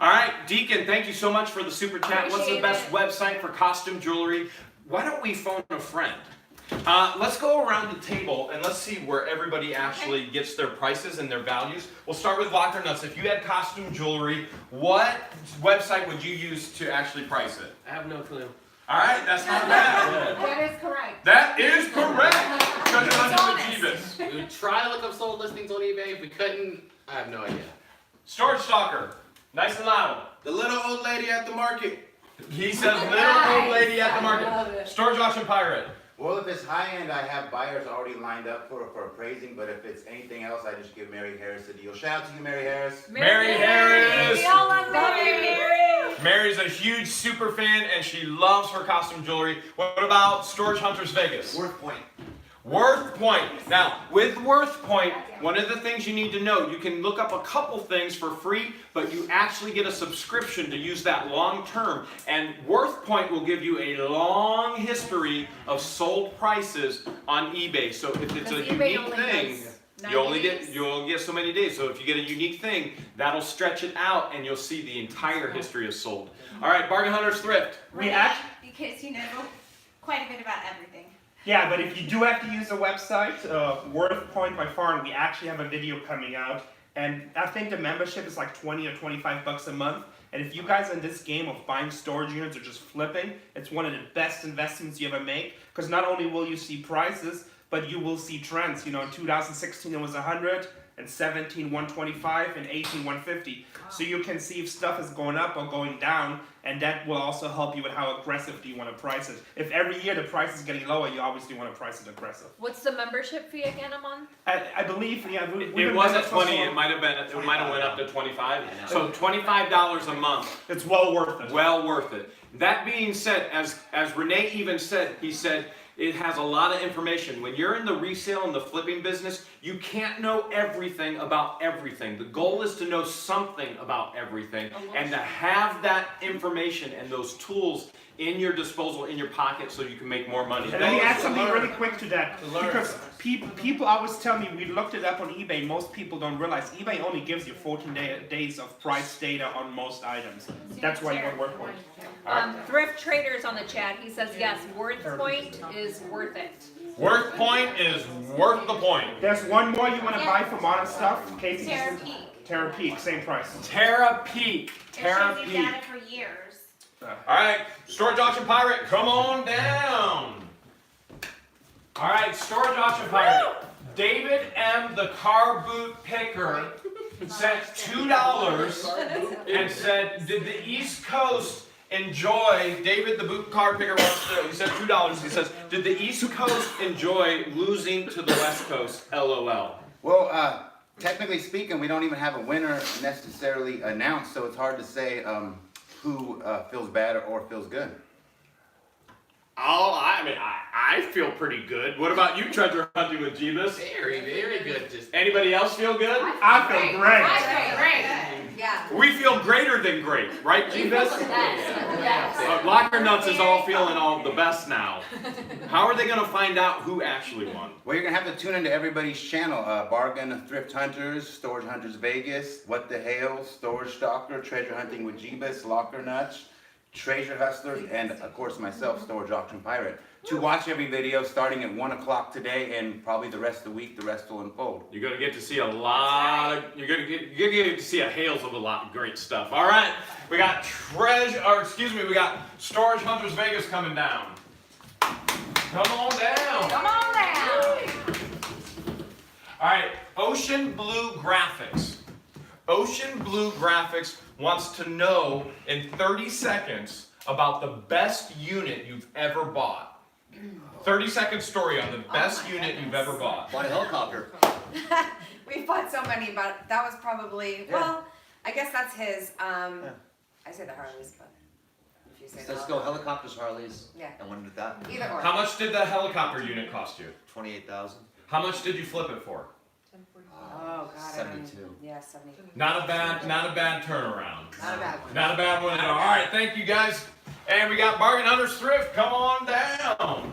All right, Deacon, thank you so much for the super chat. What's the Appreciate best it. website for costume jewelry? Why don't we phone a friend? Let's go around the table and let's see where everybody actually gets their prices and their values. We'll start with Locker Nuts. If you had costume jewelry, what website would you use to actually price it? I have no clue. All right, that's not bad. That is correct. That is correct. It's honest. We would try to look up sold listings on eBay. If we couldn't, I have no idea. Storage Stalker, nice and loud. The little old lady at the market. He says little old lady at the market. Storage Auction Pirate. Well, if it's high end, I have buyers already lined up for appraising, but if it's anything else, I just give Mary Harris a deal. Shout out to you, Mary Harris. Mary Harris. We all love Mary. Mary's a huge super fan and she loves her costume jewelry. What about Storage Hunters Vegas? Worth point. Worth Point. Now, with Worth Point, one of the things you need to know, you can look up a couple things for free, but you actually get a subscription to use that long term. And Worth Point will give you a long history of sold prices on eBay. So if it's a Because eBay unique only thing, does you'll get so many days. So if you get a unique thing, that'll stretch it out and you'll see the entire history of sold. All right, Bargain Hunters Thrift. We act. Because you know quite a bit about everything. Yeah, but if you do have to use a website, Worth Point by far, and we actually have a video coming out, and I think the membership is like 20 or 25 bucks a month. And if you guys are in this game of buying storage units or just flipping, it's one of the best investments you ever make. Because not only will you see prices, but you will see trends. You know, in 2016 it was 100, and 17 125, and 18 150. So you can see if stuff is going up or going down, and that will also help you with how aggressive do you want to price it. If every year the price is getting lower, you obviously want to price it aggressive. What's the membership fee again a month? I believe, yeah, It wasn't 20, it might have went up to 25. So $25 a month. It's well worth it. Well worth it. That being said, as Renee even said, he said, it has a lot of information. When you're in the resale and the flipping business, you can't know everything about everything. The goal is to know something about everything and to have that information and those tools in your disposal, in your pocket, so you can make more money. And let me add something really quick to that. Because people always tell me, we looked it up on eBay, most people don't realize eBay only gives you 14 days of price data on most items. That's why you want Worth Point. Thrift Traders on the chat, he says yes, Worth Point is worth it. Worth Point is worth the point. There's one more you want to buy for modern stuff. Casey, Terra Peak. Terra Peak, same price. Terra Peak. Terra It shows you Peak. data for years. All right, Storage Auction Pirate, come on down. All right, Storage Auction Pirate. David M. the car boot picker sent $2 and said, did the East Coast enjoy, David the boot car picker wants to, he said $2, he says, did the East Coast enjoy losing to the West Coast, LOL? Well, technically speaking, we don't even have a winner necessarily announced, so it's hard to say who feels bad or feels good. Oh, I feel pretty good. What about you, treasure hunting with Jeebus? Very, very good. Just Anybody else feel good? I feel great. Great. Yeah. We feel greater than great, right, Jeebus? Yes. Locker Nuts is all feeling all the best now. How are they going to find out who actually won? Well, you're gonna have to tune into everybody's channel. Bargain Thrift Hunters, Storage Hunters Vegas, What the Hail, Storage Stalker, Treasure Hunting with Jeebus, Locker Nuts, Treasure Hustlers, and of course myself, Storage Auction Pirate. To watch every video starting at 1 o'clock today and probably the rest of the week, the rest will unfold. You're going to get to see a lot of, you're going to get to see a hails of a lot of great stuff. All right, we got we got Storage Hunters Vegas coming down. Come on down. Come on down. All right, Ocean Blue Graphics. Ocean Blue Graphics wants to know in 30 seconds about the best unit you've ever bought. 30-second story on the best unit you've ever bought. Buy a helicopter. We bought so many, but that was probably, well, I guess that's his, I say the Harleys, but if you say Let's the go helicopters, Harleys. Yeah. And when did that? Either or. How much did the helicopter unit cost you? 28,000. How much did you flip it for? Oh, God. 72. Yeah, 70. Not a bad turnaround. Not a bad one. Not a bad one at all. All right, thank you guys. And we got Bargain Hunters Thrift. Come on down.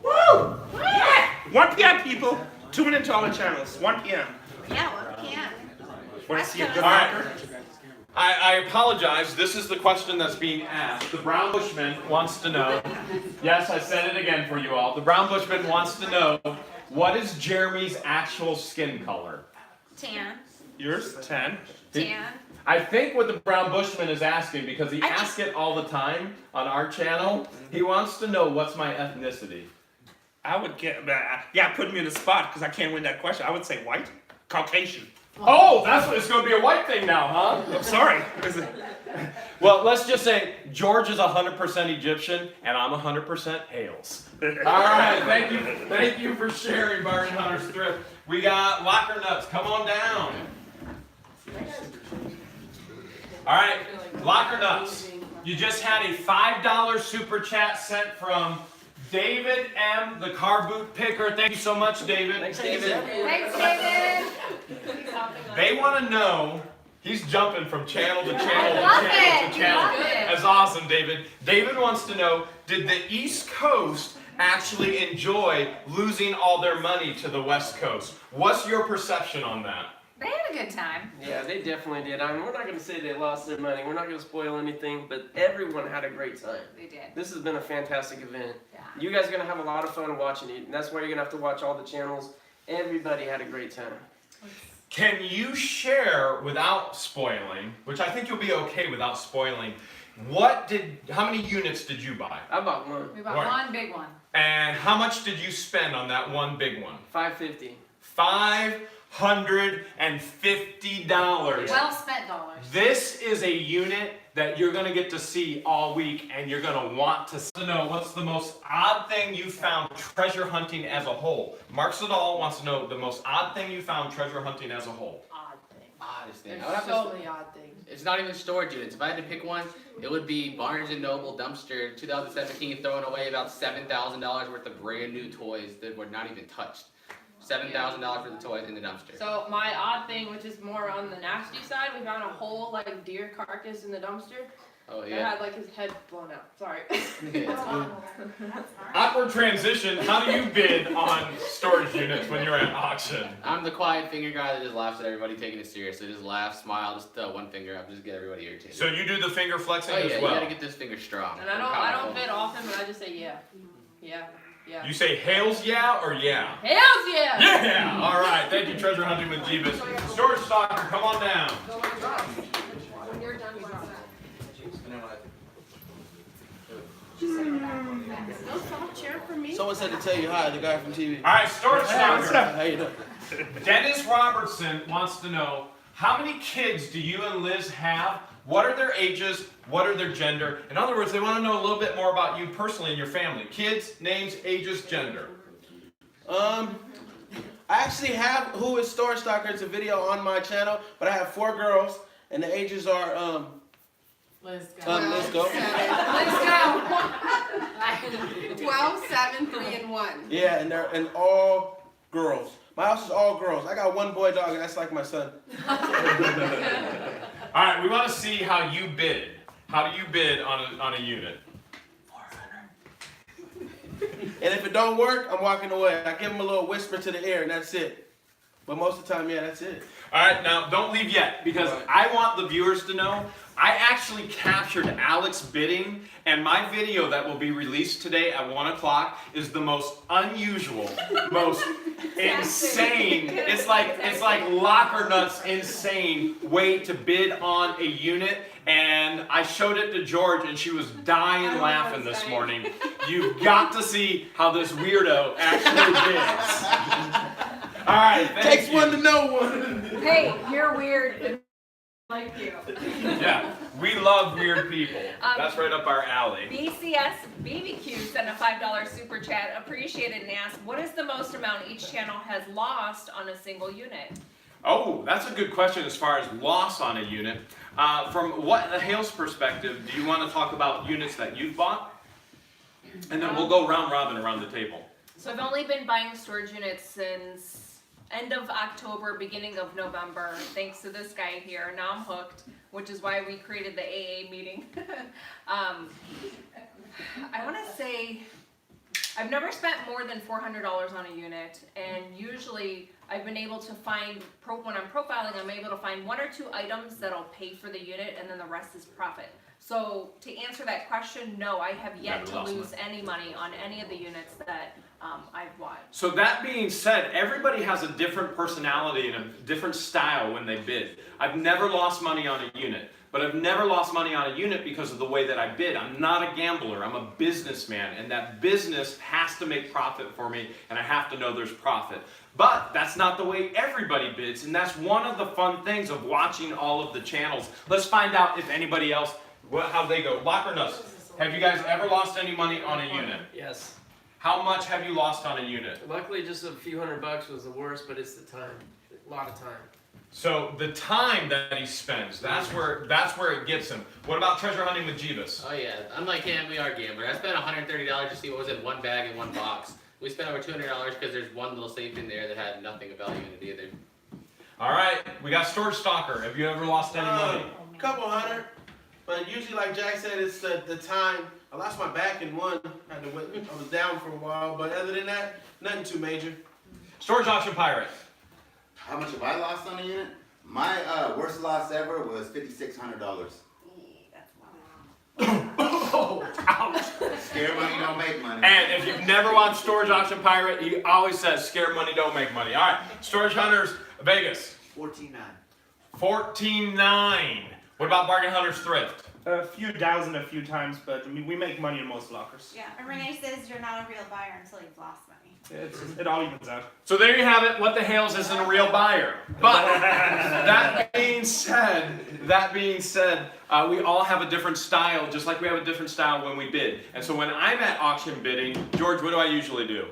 Woo! 1 p.m. people, tune into all the channels. 1 p.m. Yeah, well, we can. Want to see a good All right. locker? I apologize. This is the question that's being asked. The Brown Bushman wants to know. Yes, I said it again for you all. The Brown Bushman wants to know, what is Jeremy's actual skin color? Tan. Yours, 10. Tan. I think what the Brown Bushman is asking, because he I asks it all the time on our channel, he wants to know what's my ethnicity. I would get, yeah, put me in the spot because I can't win that question. I would say white, Caucasian. Oh, that's what it's going to be, a white thing now, huh? I'm sorry. Well, let's just say George is 100% Egyptian and I'm 100% Hales. All right, thank you for sharing, Bargain Hunters Thrift. We got Locker Nuts. Come on down. All right, Locker Nuts. You just had a $5 super chat sent from David M., the car boot picker. Thank you so much, David. Thanks, David. Thanks, David. They want to know, he's jumping from channel to channel to love channel it. to channel. Love it. That's awesome, David. David wants to know, did the East Coast actually enjoy losing all their money to the West Coast? What's your perception on that? They had a good time. Yeah, they definitely did. I mean, we're not going to say they lost their money. We're not going to spoil anything, but everyone had a great time. They did. This has been a fantastic event. Yeah. You guys are going to have a lot of fun watching it, and that's why you're going to have to watch all the channels. Everybody had a great time. Can you share, without spoiling, which I think you'll be okay without spoiling, how many units did you buy? I bought one. We bought Right. one big one. And how much did you spend on that one big one? $550. $550. Well spent dollars. This is a unit that you're going to get to see all week, and you're going to want to know what's the most odd thing you found treasure hunting as a whole. Mark Sedal wants to know the most odd thing you found treasure hunting as a whole. Odd thing. Oddest thing. There's I would have to so many odd things. It's not even storage units. If I had to pick one, it would be Barnes & Noble dumpster 2017 throwing away about $7,000 worth of brand new toys that were not even touched. $7,000 for the toys in the dumpster. So my odd thing, which is more on the nasty side, we found a whole like deer carcass in the dumpster. Oh That yeah. had like his head blown out. Sorry. Awkward transition. How do you bid on storage units when you're at auction? I'm the quiet finger guy that just laughs at everybody taking it seriously. Just laugh, smile, just one finger up, just get everybody irritated. So you do the finger flexing oh yeah, as you well. gotta get this finger strong. And I don't bid often, but I just say yeah. Yeah. Yeah. You say Hales yeah or yeah? Hells yeah! Yeah! All right. Thank you, Treasure Hunting with Jeebus. Storage Stalker, come on down. When you're done, you drop that. No soft chair for me. Someone said to tell you hi, the guy from TV. All right, Storage Stalker. How you doing? Dennis Robertson wants to know, how many kids do you and Liz have? What are their ages? What are their gender? In other words, they want to know a little bit more about you personally and your family. Kids, names, ages, gender. I actually have Who is Storage Stalker. It's a video on my channel, but I have 4 girls, and the ages are Let's go. let's go. Let's go. 12, 7, 3, and 1. Yeah, and they're all girls. My house is all girls. I got 1 boy dog, and that's like my son. All right, we want to see how you bid. How do you bid on a unit? 400. And if it don't work, I'm walking away. I give them a little whisper to the ear, and that's it. But most of the time, yeah, that's it. All right, now don't leave yet, because I want the viewers to know I actually captured Alex bidding, and my video that will be released today at 1 o'clock is the most unusual, most insane. It's like Locker Nuts insane way to bid on a unit. And I showed it to George, and she was dying laughing this morning. You've got to see how this weirdo actually bids. All right, thank Takes you. one to know one. Hey, you're weird. Like you. Yeah, we love weird people. That's right up our alley. BCS BBQ sent a $5 super chat. Appreciated and asked, what is the most amount each channel has lost on a single unit? Oh, that's a good question as far as loss on a unit. From what the Hale's perspective, do you want to talk about units that you've bought? And then we'll go round robin around the table. So I've only been buying storage units since end of October, beginning of November, thanks to this guy here. Now I'm hooked, which is why we created the AA meeting. I want to say I've never spent more than $400 on a unit, and usually I've been able to find, when I'm profiling, I'm able to find 1 or 2 items that'll pay for the unit, and then the rest is profit. So to answer that question, no, I have yet to lose any money on any of the units that I've bought. So that being said, everybody has a different personality and a different style when they bid. I've never lost money on a unit, but I've never lost money on a unit because of the way that I bid. I'm not a gambler, I'm a businessman, and that business has to make profit for me, and I have to know there's profit. But that's not the way everybody bids, and that's one of the fun things of watching all of the channels. Let's find out if anybody else, how they go. Lock or nuts, have you guys ever lost any money on a unit? Yes. How much have you lost on a unit? Luckily, just a few $100 was the worst, but it's the time. A lot of time. So the time that he spends, that's where it gets him. What about treasure hunting with Jeebus? Oh yeah, unlike him, we are gamblers. I spent $130 to see what was in one bag in one box. We spent over $200 because there's one little safe in there that had nothing of value in it either. All right, we got Storage Stalker. Have you ever lost any money? Couple hundred, but usually, like Jack said, it's the time. I lost my back in one. I was down for a while, but other than that, nothing too major. Storage Auction Pirate. How much have I lost on a unit? My worst loss ever was $5,600. Scare money don't make money. And if you've never watched Storage Auction Pirate, he always says, scare money don't make money. All right, Storage Hunters Vegas. 14.9. 14.9. What about Bargain Hunters Thrift? A few thousand a few times, but I mean, we make money in most lockers. Yeah, and Renee says you're not a real buyer until you've lost money. It all evens out. So there you have it. What the Hales isn't a real buyer. But that being said, we all have a different style, just like we have a different style when we bid. And so when I'm at auction bidding, George, what do I usually do?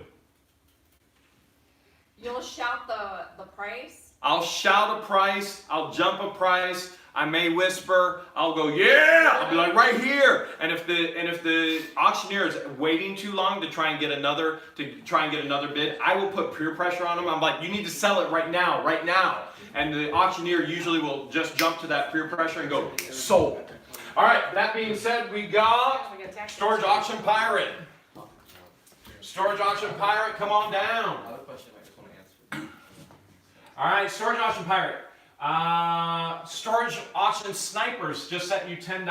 You'll shout the price. I'll shout a price. I'll jump a price. I may whisper. I'll go, yeah. I'll be like, right here. And if the auctioneer is waiting too long to try and get another bid, I will put peer pressure on them. I'm like, you need to sell it right now, right now. And the auctioneer usually will just jump to that peer pressure and go, sold. All right. That being said, we got Storage Auction Pirate. Storage Auction Pirate, come on down. All right, Storage Auction Pirate. Storage Auction Snipers just sent you $10.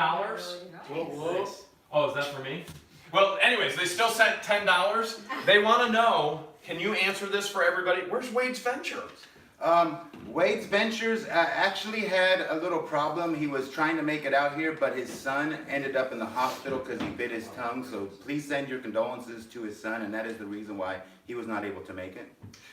Whoa. Oh, is that for me? Well, anyways, they still sent $10. They want to know, can you answer this for everybody? Where's Wade's Venture? Wade's Ventures actually had a little problem. He was trying to make it out here, but his son ended up in the hospital because he bit his tongue. So please send your condolences to his son, and that is the reason why he was not able to make it.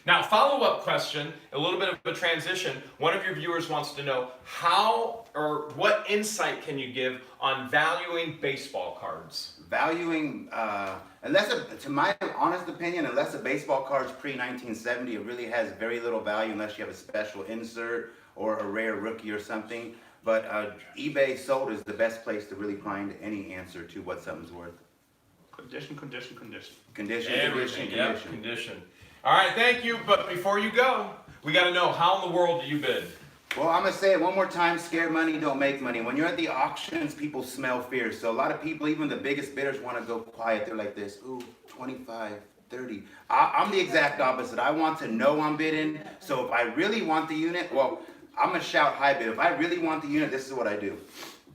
Now, follow-up question, a little bit of a transition. One of your viewers wants to know how or what insight can you give on valuing baseball cards? Valuing, to my honest opinion, unless a baseball card's pre-1970, it really has very little value unless you have a special insert or a rare rookie or something. But eBay sold is the best place to really find any answer to what something's worth. Condition. Condition. All right, thank you. But before you go, we got to know, how in the world do you bid? Well, I'm going to say it one more time, scared money don't make money. When you're at the auctions, people smell fear. So a lot of people, even the biggest bidders, want to go quiet. They're like this, ooh, 25, 30. I'm the exact opposite. I want to know I'm bidding. So if I really want the unit, well, I'm going to shout high bid. If I really want the unit, this is what I do.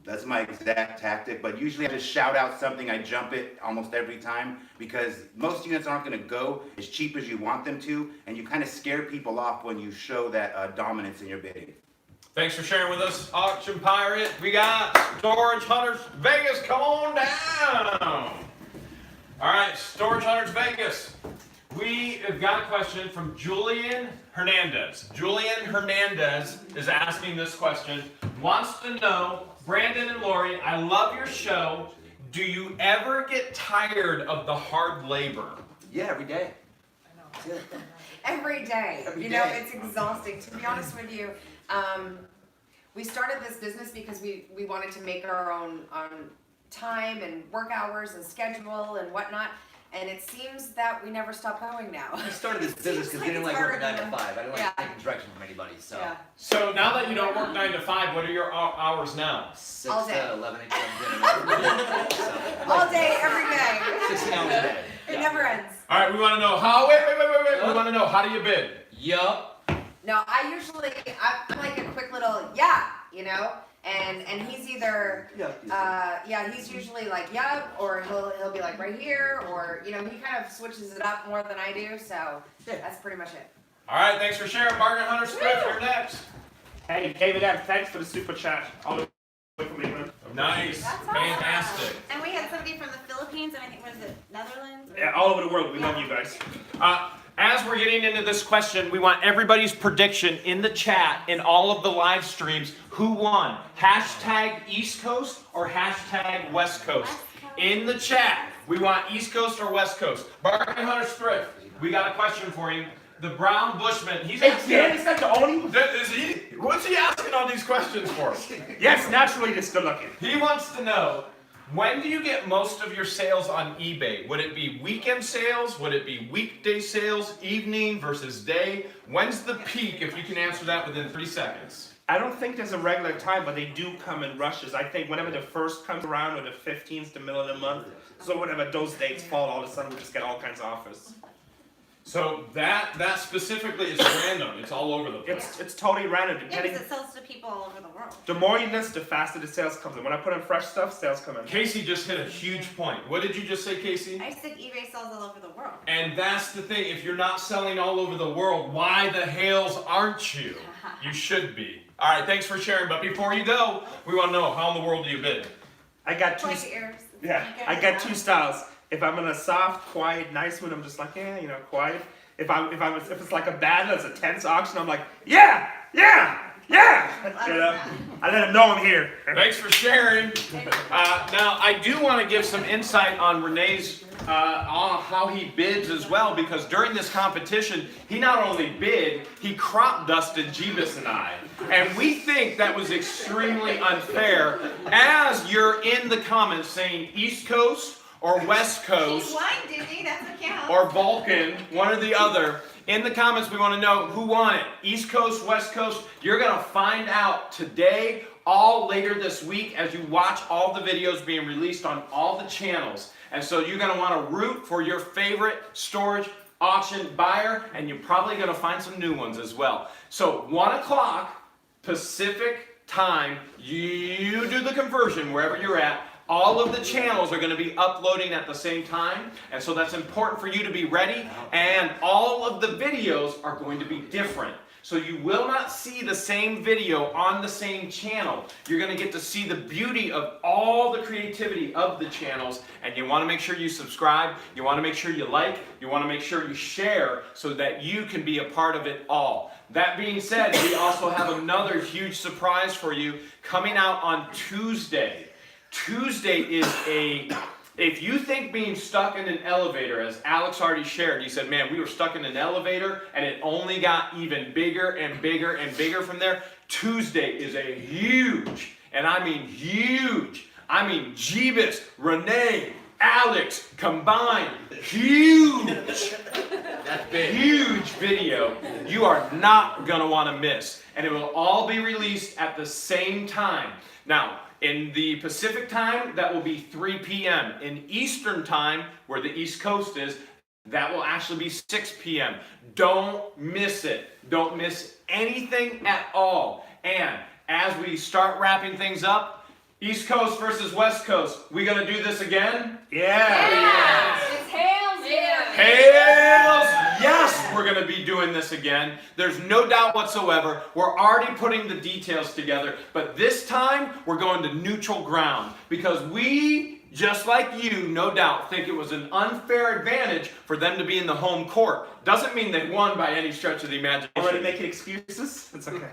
That's my exact tactic, but usually I just shout out something, I jump it almost every time, because most units aren't going to go as cheap as you want them to, and you kind of scare people off when you show that dominance in your bidding. Thanks for sharing with us, Auction Pirate. We got Storage Hunters Vegas, come on down. All right, Storage Hunters Vegas. we have got a question from Julian Hernandez. Julian Hernandez is asking this question. Wants to know, Brandon and Lori, I love your show. Do you ever get tired of the hard labor? Yeah, every day. Every day. Every You know, day. it's exhausting. To be honest with you, we started this business because we wanted to make our own time and work hours and schedule and whatnot. And it seems that we never stop going now. I started this business because we didn't like working 9 to 5. I didn't like taking direction from anybody. So Yeah. So now that you don't work 9 to 5, what are your hours now? 6 All day. to 11 dinner. So, All day, every day. 16 hours a day. It never ends. All right, we want to know how. Wait. We want to know, how do you bid? Yup. No, I'm like a quick little you know, and he's either he's usually like or he'll be like right here, or you know, he kind of switches it up more than I do, so that's pretty much it. All right, thanks for sharing. Margaret Hunter Smith, you're next. Hey, David M, thanks for the super chat. All the way from England. Nice, fantastic. And we had somebody from the Philippines, and I think, what is it, Netherlands? Yeah, all over the world. We love you guys. As we're getting into this question, we want everybody's prediction in the chat, in all of the live streams. Who won? Hashtag East Coast or hashtag West Coast? In the chat, we want East Coast or West Coast. Margaret Hunter Smith, we got a question for you. The Brown Bushman, he's asking. Is that the only? What's he asking all these questions for? Yes, naturally, just good looking. He wants to know, when do you get most of your sales on eBay? Would it be weekend sales? Would it be weekday sales? Evening versus day? When's the peak, if you can answer that within 3 seconds? I don't think there's a regular time, but they do come in rushes. I think whenever the first comes around, or the 15th, the middle of the month, so whenever those dates fall, all of a sudden we just get all kinds of offers. So that specifically is random. It's all over the place. It's totally random. Yeah, Depending, because it sells to people all over the world. the more you list, the faster the sales comes in. When I put in fresh stuff, sales come in. Casey just hit a huge point. What did you just say, Casey? I said eBay sells all over the world. And that's the thing. If you're not selling all over the world, why the hells aren't you? You should be. All right, thanks for sharing. But before you go, we want to know, how in the world do you bid? I got two. Like ears. Yeah, I got two styles. If I'm in a soft, quiet, nice mood, I'm just like, yeah, you know, quiet. If it's like a battle, it's a tense auction, I'm like, yeah. You know, I let them know I'm here. Thanks for sharing. Now, I do want to give some insight on Renee's, on how he bids as well, because during this competition, he not only bid, he crop dusted Jeebus and I. And we think that was extremely unfair, as you're in the comments saying East Coast or West Coast. He's won, Disney, that's what counts. Or Vulcan, one or the other. In the comments, we want to know who won it. East Coast, West Coast. You're going to find out today, all later this week, as you watch all the videos being released on all the channels. And so you're going to want to root for your favorite storage auction buyer, and you're probably going to find some new ones as well. So 1 o'clock Pacific time, you do the conversion wherever you're at. All of the channels are going to be uploading at the same time, and so that's important for you to be ready, and all of the videos are going to be different. So you will not see the same video on the same channel. You're going to get to see the beauty of all the creativity of the channels, and you want to make sure you subscribe, you want to make sure you like, you want to make sure you share so that you can be a part of it all. That being said, we also have another huge surprise for you coming out on Tuesday. Tuesday is if you think being stuck in an elevator, as Alex already shared, he said, man, we were stuck in an elevator and it only got even bigger and bigger and bigger from there. Tuesday is a huge, and I mean huge, I mean Jeebus, Renee, Alex combined, huge, that's big, huge video you are not going to want to miss. And it will all be released at the same time. Now, in the Pacific time, that will be 3 p.m. In Eastern time, where the East Coast is, that will actually be 6 p.m. Don't miss it. Don't miss anything at all. And as we start wrapping things up, East Coast versus West Coast, we gonna do this again? Yeah. It's Hales here. Hails! Yes, we're going to be doing this again. There's no doubt whatsoever. We're already putting the details together, but this time we're going to neutral ground because we just like you, no doubt, think it was an unfair advantage for them to be in the home court. Doesn't mean they won by any stretch of the imagination. Already making excuses? It's okay.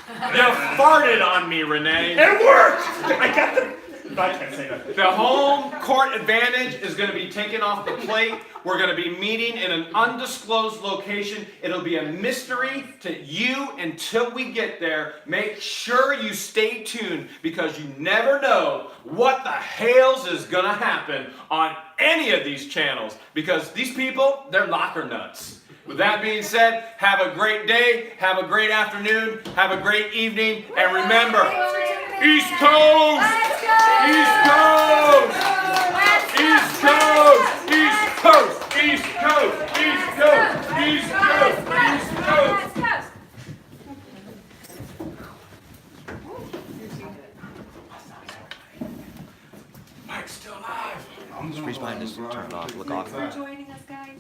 You farted on me, Renee. It worked! I got the... I can't say that. The home court advantage is going to be taken off the plate. We're going to be meeting in an undisclosed location. It'll be a mystery to you until we get there. Make sure you stay tuned because you never know what the hells is going to happen on any of these channels because these people, they're locker nuts. With that being said, have a great day, have a great afternoon, have a great evening, and remember, East Coast! East Coast! East Coast! East Coast! East Coast! East Coast! East Coast! East Coast! Mike's still alive. Screech behind us, turn it off, look off. Thanks for joining us, guys.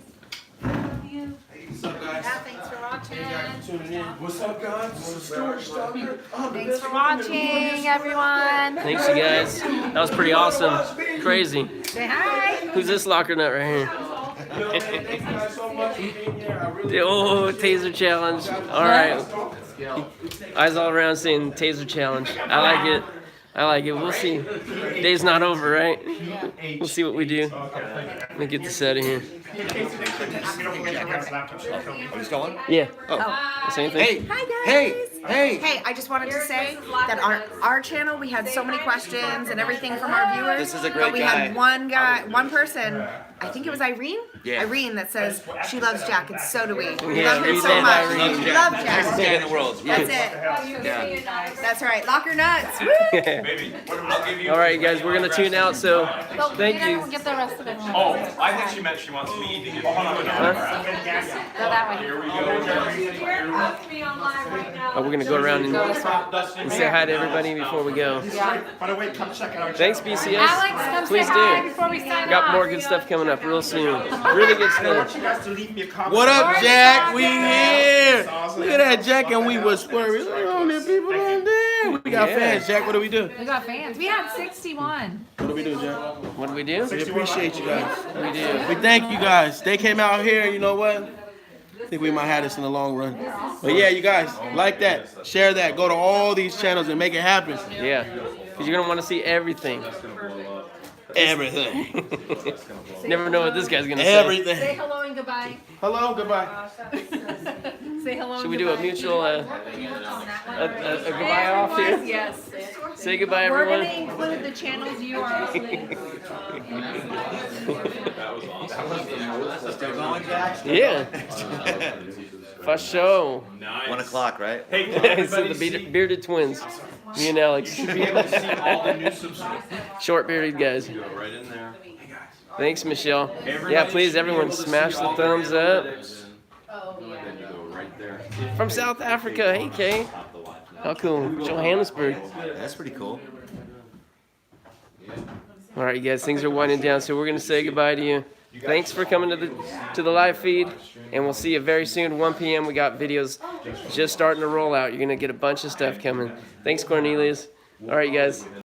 Love you. What's up, guys? Yeah, thanks for watching. Hey guys, for tuning in. What's up, guys? This is Stuart Stubber. Thanks for watching, everyone. Thanks, you guys. That was pretty awesome. Crazy. Say hi. Who's this locker nut right here? Thank you guys so much for being here. I really Oh, taser challenge. All right. Eyes all around saying taser challenge. I like it. I like it. We'll see. Day's not over, right? We'll see what we do. Let me get this out of here. Who's going? Yeah. Oh. Same thing. Hey, I just wanted to say that our channel, we had so many questions and everything from our viewers. This is a great but we had one person, I think it was Irene? Yeah. Irene that says she loves Jack and so do we. We Yeah, love him we so love much. Irene. We love Best Jack. dad in the world. That's Yeah. it. Yeah. That's right. Locker nuts. Woo! Baby, I'll give you. All right, guys, we're gonna tune out. So, thank you. Get the rest of it. Oh, I think she meant she wants me to give you. Go that way. Here we go. Jared wants me on live right now. Oh, we're gonna go around and say hi to everybody before we go. By the way, come check out our Thanks, channel. BCS. Alex, come Please say hi do. before we sign Got off. more good stuff coming up real soon. Really good I want stuff. you guys to leave me a comment. What up, Jack? We here. Awesome. Look at that, Jack, and we was swerving. Look at all them people on there. We got Yeah. fans, Jack. What do we do? We got fans. We had 61. What do we do, Jack? What do we do? We appreciate you guys. We do. We thank you guys. They came out here, you know what? I think we might have this in the long run. But yeah, you guys, like that, share that, go to all these channels and make it happen. Yeah. Because you're gonna want to see everything. Everything. Never know what this guy's gonna Say Everything. hello and goodbye. Hello, goodbye. Say hello. Should and we do a goodbye. mutual a goodbye off here? Yes. Say goodbye, We're everyone. gonna include the channels you are on. Still going, Jack? Yeah. For sure. 1 o'clock, right? Hey, So the bearded twins. Me and Alex. should be able to see all the new subscribers. Short bearded guys. Do it right in there. Thanks, Michelle. Yeah, please, everyone, smash the thumbs up. From South Africa. Hey, Kay. How cool. Johannesburg. That's pretty cool. All right, you guys, things are winding down, so we're going to say goodbye to you. Thanks for coming to the live feed, and we'll see you very soon, 1 p.m. We got videos just starting to roll out. You're going to get a bunch of stuff coming. Thanks, Cornelius. All right, you guys.